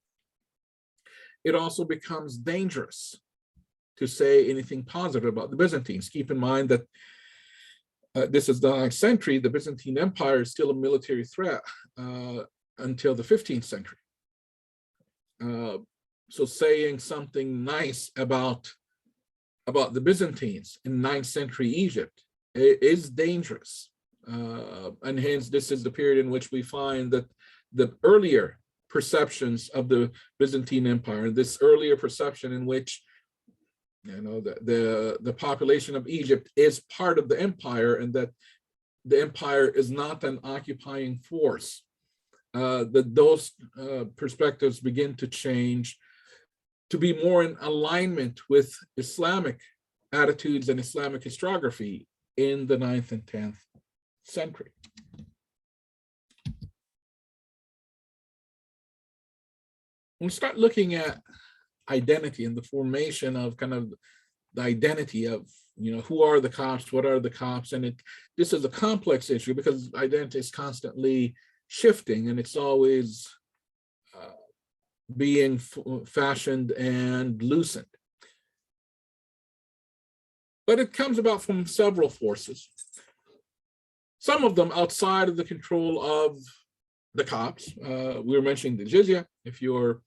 It also becomes dangerous to say anything positive about the Byzantines. Keep in mind that this is the 9th century. The Byzantine Empire is still a military threat until the 15th century. So saying something nice about the Byzantines in 9th century Egypt is dangerous. And hence, this is the period in which we find that the earlier perceptions of the Byzantine Empire, this earlier perception in which the population of Egypt is part of the empire and that the empire is not an occupying force, that those perspectives begin to change to be more in alignment with Islamic attitudes and Islamic historiography in the 9th and 10th century. When we start looking at identity and the formation of kind of the identity of, who are the Copts, what are the Copts, and this is a complex issue because identity is constantly shifting and it's always being fashioned and loosened. But it comes about from several forces. Some of them outside of the control of the Copts. We were mentioning the jizya. If you're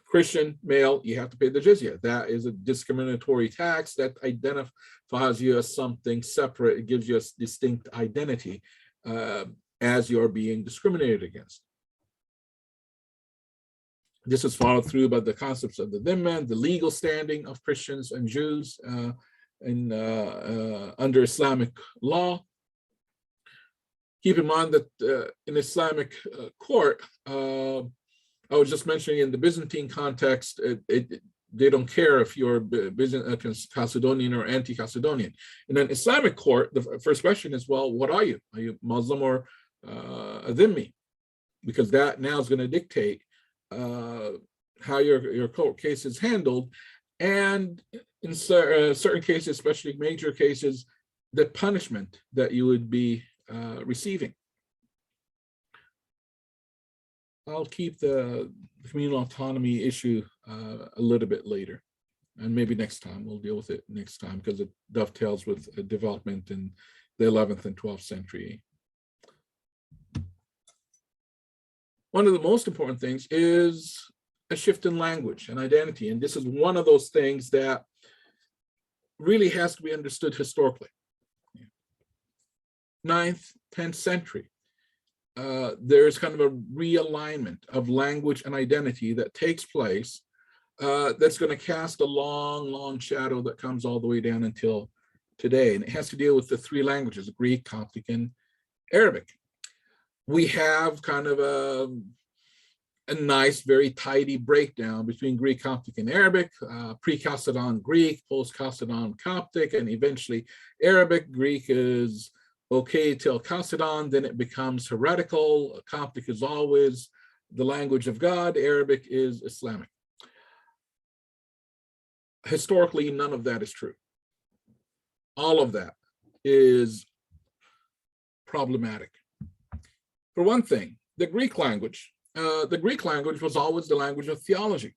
Christian male, you have to pay the jizya. That is a discriminatory tax that identifies you as something separate. It gives you a distinct identity as you're being discriminated against. This is followed through by the concepts of the dhimma, the legal standing of Christians and Jews under Islamic law. Keep in mind that in Islamic court, I was just mentioning in the Byzantine context, they don't care if you're Chalcedonian or anti-Chalcedonian. In an Islamic court, the first question is, well, what are you? Are you Muslim or a dhimmi? Because that now is going to dictate how your court case is handled. And in certain cases, especially major cases, the punishment that you would be receiving. I'll keep the communal autonomy issue a little bit later, and maybe next time we'll deal with it next time because it dovetails with a development in the 11th and 12th century. One of the most important things is a shift in language and identity, and this is one of those things that really has to be understood historically. 9th, 10th century. There's kind of a realignment of language and identity that takes place that's going to cast a long, long shadow that comes all the way down until today. And it has to deal with the three languages, Greek, Coptic, and Arabic. We have kind of a nice, very tidy breakdown between Greek, Coptic, and Arabic, pre-Chalcedon Greek, post-Chalcedon Coptic, and eventually Arabic. Greek is okay till Chalcedon, then it becomes heretical. Coptic is always the language of God. Arabic is Islamic. Historically, none of that is true. All of that is problematic. For one thing, the Greek language was always the language of theology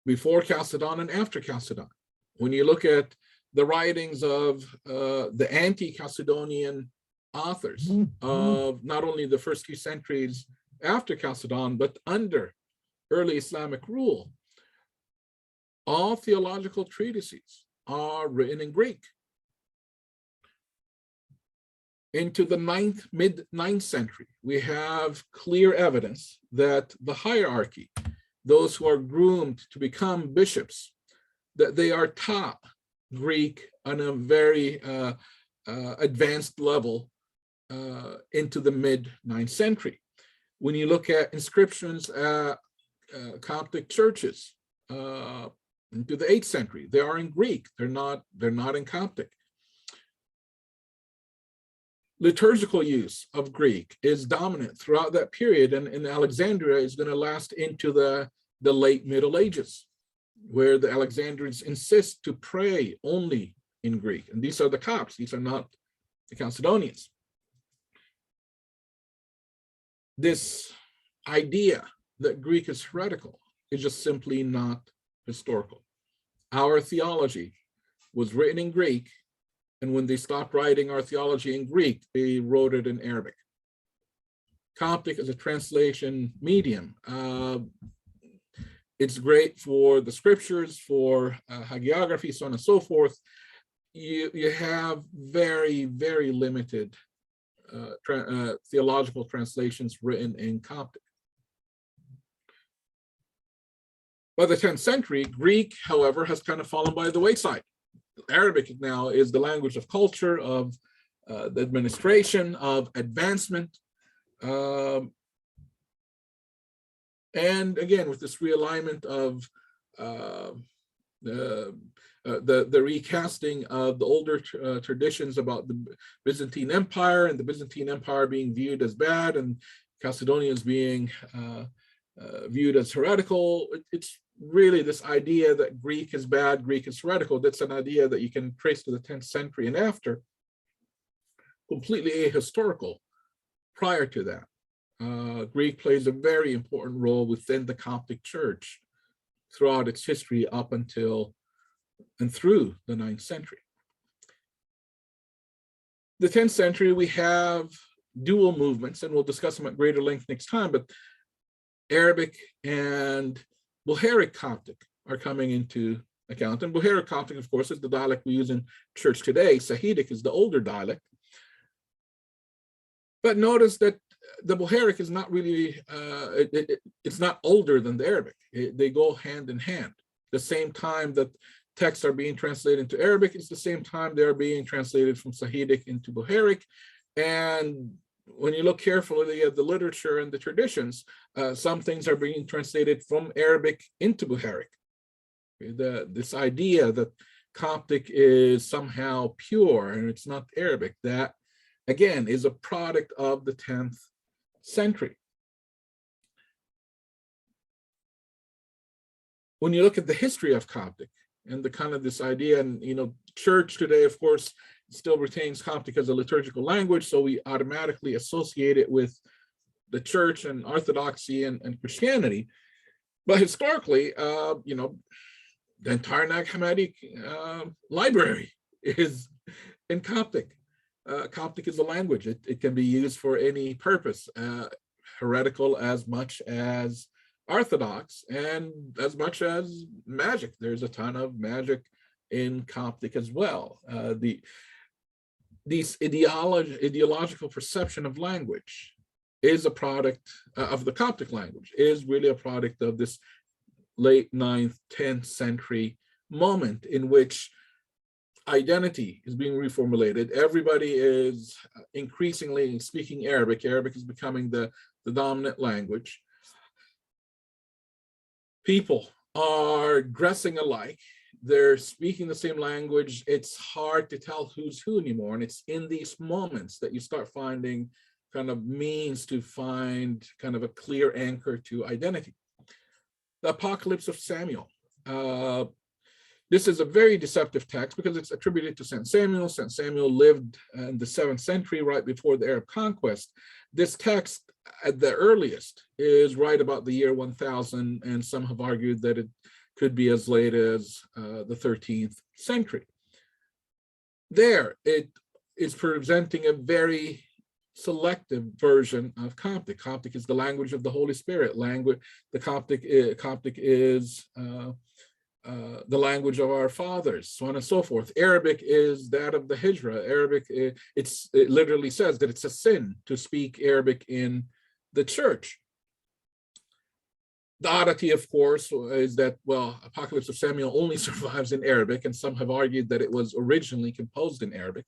before Chalcedon and after Chalcedon. When you look at the writings of the anti-Chalcedonian authors of not only the first few centuries after Chalcedon, but under early Islamic rule, all theological treatises are written in Greek. Into the mid-9th century, we have clear evidence that the hierarchy, those who are groomed to become bishops, that they are taught Greek on a very advanced level into the mid-9th century. When you look at inscriptions at Coptic churches into the 8th century, they are in Greek. They're not in Coptic. Liturgical use of Greek is dominant throughout that period, and in Alexandria is going to last into the late Middle Ages, where the Alexandrians insist to pray only in Greek. And these are the Copts, these are not the Chalcedonians. This idea that Greek is heretical is just simply not historical. Our theology was written in Greek, and when they stopped writing our theology in Greek, they wrote it in Arabic. Coptic is a translation medium. It's great for the scriptures, for hagiography, so on and so forth. You have very, very limited theological translations written in Coptic. By the 10th century, Greek, however, has kind of fallen by the wayside. Arabic now is the language of culture, of the administration, of advancement. And again, with this realignment of the recasting of the older traditions about the Byzantine Empire, and the Byzantine Empire being viewed as bad and Chalcedonians being viewed as heretical. It's really this idea that Greek is bad, Greek is heretical. That's an idea that you can trace to the 10th century and after, completely ahistorical. Prior to that, Greek plays a very important role within the Coptic Church throughout its history up until and through the 9th century. The 10th century, we have dual movements, and we'll discuss them at greater length next time, but Arabic and Bohairic Coptic are coming into account. And Bohairic Coptic, of course, is the dialect we use in church today. Sahidic is the older dialect. But notice that the Bohairic is not really, it's not older than the Arabic. They go hand in hand. The same time that texts are being translated into Arabic, it's the same time they are being translated from Sahidic into Bohairic. And when you look carefully at the literature and the traditions, some things are being translated from Arabic into Bohairic. This idea that Coptic is somehow pure and it's not Arabic, that again is a product of the 10th century. When you look at the history of Coptic and the kind of this idea, and church today, of course, still retains Coptic as a liturgical language, so we automatically associate it with the church and Orthodoxy and Christianity. But historically, the entire Nag Hammadi library is in Coptic. Coptic is a language. It can be used for any purpose, heretical as much as Orthodox, and as much as magic. There's a ton of magic in Coptic as well. These ideological perception of language is a product of the Coptic language, is really a product of this late 9th, 10th century moment in which identity is being reformulated. Everybody is increasingly speaking Arabic. Arabic is becoming the dominant language. People are dressing alike. They're speaking the same language. It's hard to tell who's who anymore. And it's in these moments that you start finding kind of means to find kind of a clear anchor to identity. The Apocalypse of Samuel. This is a very deceptive text because it's attributed to St. Samuel. St. Samuel lived in the 7th century, right before the Arab conquest. This text, at the earliest, is right about the year 1000, and some have argued that it could be as late as the 13th century. There, it is presenting a very selective version of Coptic. Coptic is the language of the Holy Spirit. The Coptic is the language of our fathers, so on and so forth. Arabic is that of the Hijra. Arabic, it literally says that it's a sin to speak Arabic in the church. The oddity, of course, is that, well, Apocalypse of Samuel only survives in Arabic, and some have argued that it was originally composed in Arabic.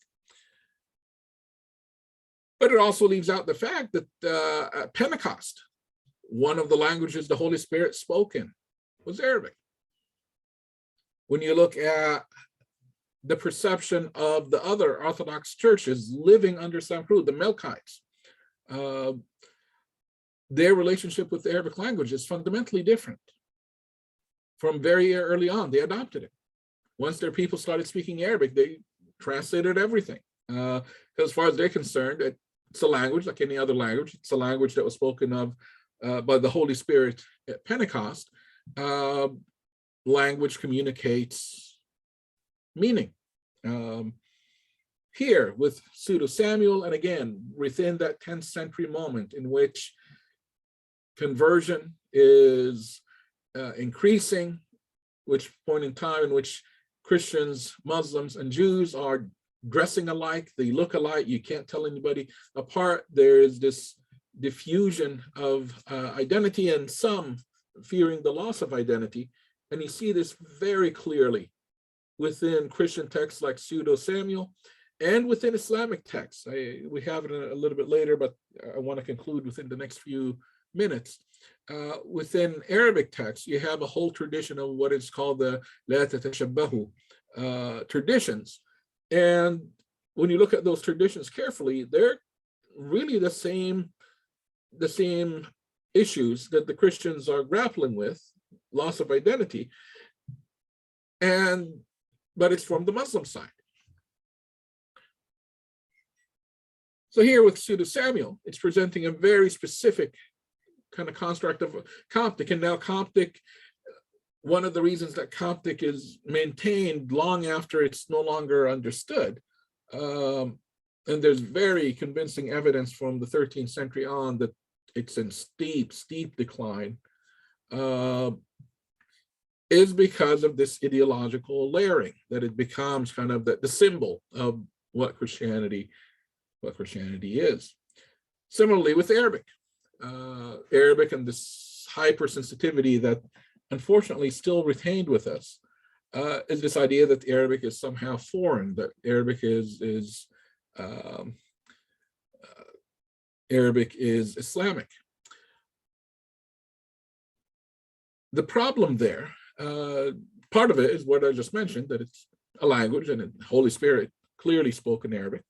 But it also leaves out the fact that at Pentecost, one of the languages the Holy Spirit spoke in was Arabic. When you look at the perception of the other Orthodox churches living under Samkrut, the Melkites, their relationship with the Arabic language is fundamentally different. From very early on, they adopted it. Once their people started speaking Arabic, they translated everything. As far as they're concerned, it's a language like any other language. It's a language that was spoken of by the Holy Spirit at Pentecost. Language communicates meaning. Here with Pseudo Samuel, and again, within that 10th century moment in which conversion is increasing, which point in time in which Christians, Muslims, and Jews are dressing alike, they look alike, you can't tell anybody apart. There's this diffusion of identity, and some fearing the loss of identity. And you see this very clearly within Christian texts like Pseudo Samuel and within Islamic texts. We have it a little bit later, but I want to conclude within the next few minutes. Within Arabic texts, you have a whole tradition of what is called the La Tatashabbahu traditions. And when you look at those traditions carefully, they're really the same issues that the Christians are grappling with, loss of identity, but it's from the Muslim side. So here with Pseudo Samuel, it's presenting a very specific kind of construct of Coptic. And now Coptic, one of the reasons that Coptic is maintained long after it's no longer understood, and there's very convincing evidence from the 13th century on that it's in steep decline, is because of this ideological layering, that it becomes kind of the symbol of what Christianity is. Similarly with Arabic. Arabic and this hypersensitivity that unfortunately still retained with us is this idea that Arabic is somehow foreign, that Arabic is Islamic. The problem there, part of it is what I just mentioned, that it's a language and the Holy Spirit clearly spoke in Arabic.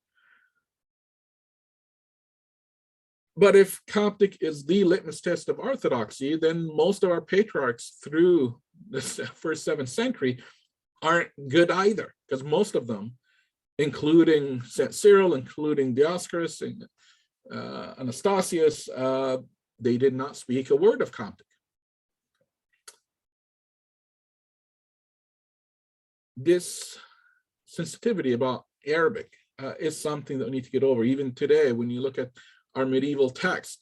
But if Coptic is the litmus test of orthodoxy, then most of our patriarchs through the first 7th century aren't good either, because most of them, including St. Cyril, including Dioscorus and Anastasius, they did not speak a word of Coptic. This sensitivity about Arabic is something that we need to get over. Even today, when you look at our medieval text,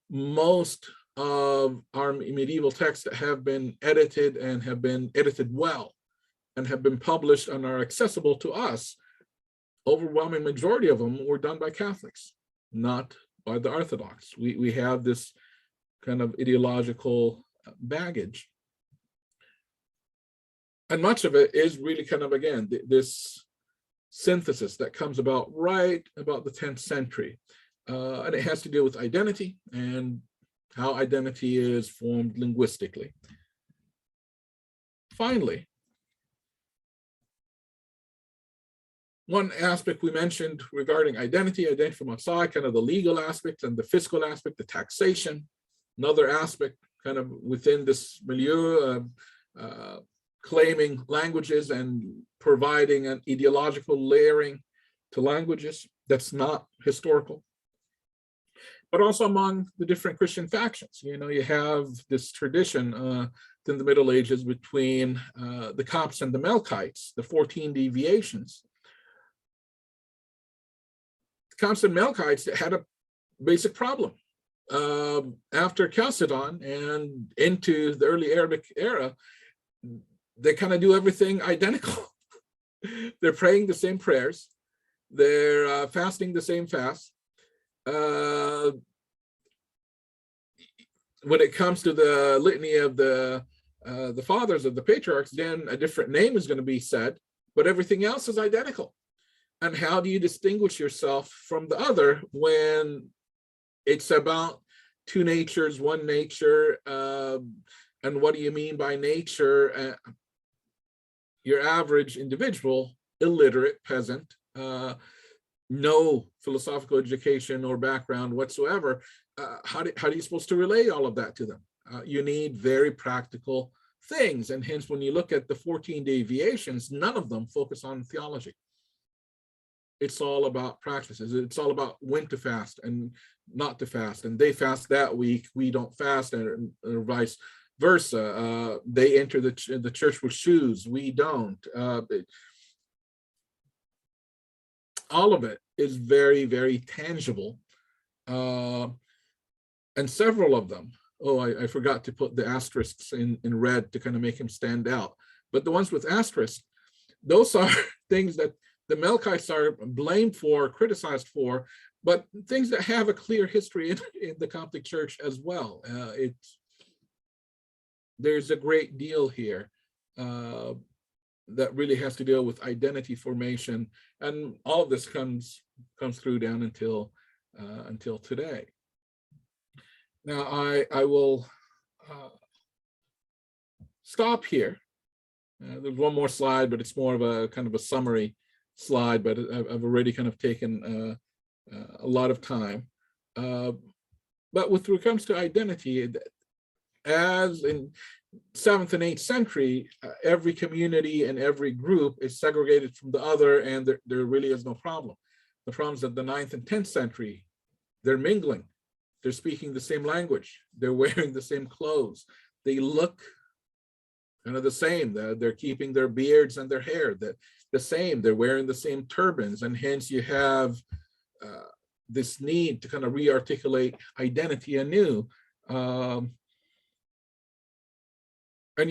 most of our medieval texts that have been edited and have been edited well and have been published and are accessible to us, overwhelming majority of them were done by Catholics, not by the Orthodox. We have this kind of ideological baggage. And much of it is really kind of, again, this synthesis that comes about right about the 10th century. And it has to do with identity and how identity is formed linguistically. Finally, one aspect we mentioned regarding identity from outside, kind of the legal aspect and the fiscal aspect, the taxation. Another aspect kind of within this milieu, claiming languages and providing an ideological layering to languages that's not historical. But also among the different Christian factions. You know, you have this tradition in the Middle Ages between the Copts and the Melkites, the 14 deviations. The Copts and Melkites had a basic problem. After Chalcedon and into the early Arabic era, they kind of do everything identical. They're praying the same prayers. They're fasting the same fast. When it comes to the litany of the fathers of the patriarchs, then a different name is going to be said, but everything else is identical. And how do you distinguish yourself from the other when it's about two natures, one nature, and what do you mean by nature? Your average individual, illiterate peasant, no philosophical education or background whatsoever, how are you supposed to relay all of that to them? You need very practical things. And hence, when you look at the 14 deviations, none of them focus on theology. It's all about practices. It's all about when to fast and not to fast. And they fast that week, we don't fast, and vice versa. They enter the church with shoes, we don't. All of it is very, very tangible. And several of them, I forgot to put the asterisks in red to kind of make them stand out. But the ones with asterisks, those are things that the Melkites are blamed for, criticized for, but things that have a clear history in the Coptic Church as well. There's a great deal here that really has to deal with identity formation, and all of this comes through down until today. Now I will stop here. There's one more slide, but it's more of a kind of a summary slide, but I've already kind of taken a lot of time. But But when it comes to identity, as in 7th and 8th century, every community and every group is segregated from the other, and there really is no problem. The problem is that the 9th and 10th century, they're mingling. They're speaking the same language. They're wearing the same clothes. They look kind of the same. They're keeping their beards and their hair the same. They're wearing the same turbans, and hence you have this need to kind of re-articulate identity anew. And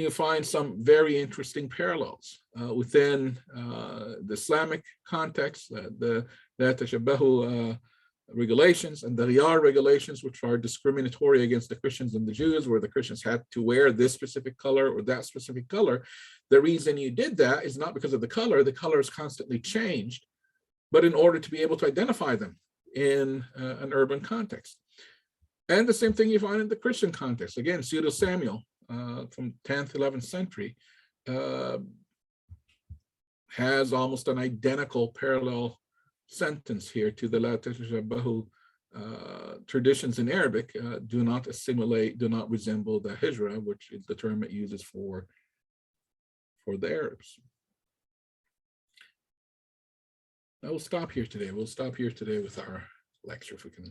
you find some very interesting parallels within the Islamic context, the Tashabbahu regulations and the Riyar regulations, which are discriminatory against the Christians and the Jews, where the Christians had to wear this specific color or that specific color. The reason you did that is not because of the color is constantly changed, but in order to be able to identify them in an urban context. And the same thing you find in the Christian context. Again, Pseudo Samuel from 10th, 11th century has almost an identical parallel sentence here to the La Tashabbahu traditions in Arabic. Do not assimilate, do not resemble the Hijra, which is the term it uses for the Arabs. I will stop here today. We'll stop here today with our lecture if we can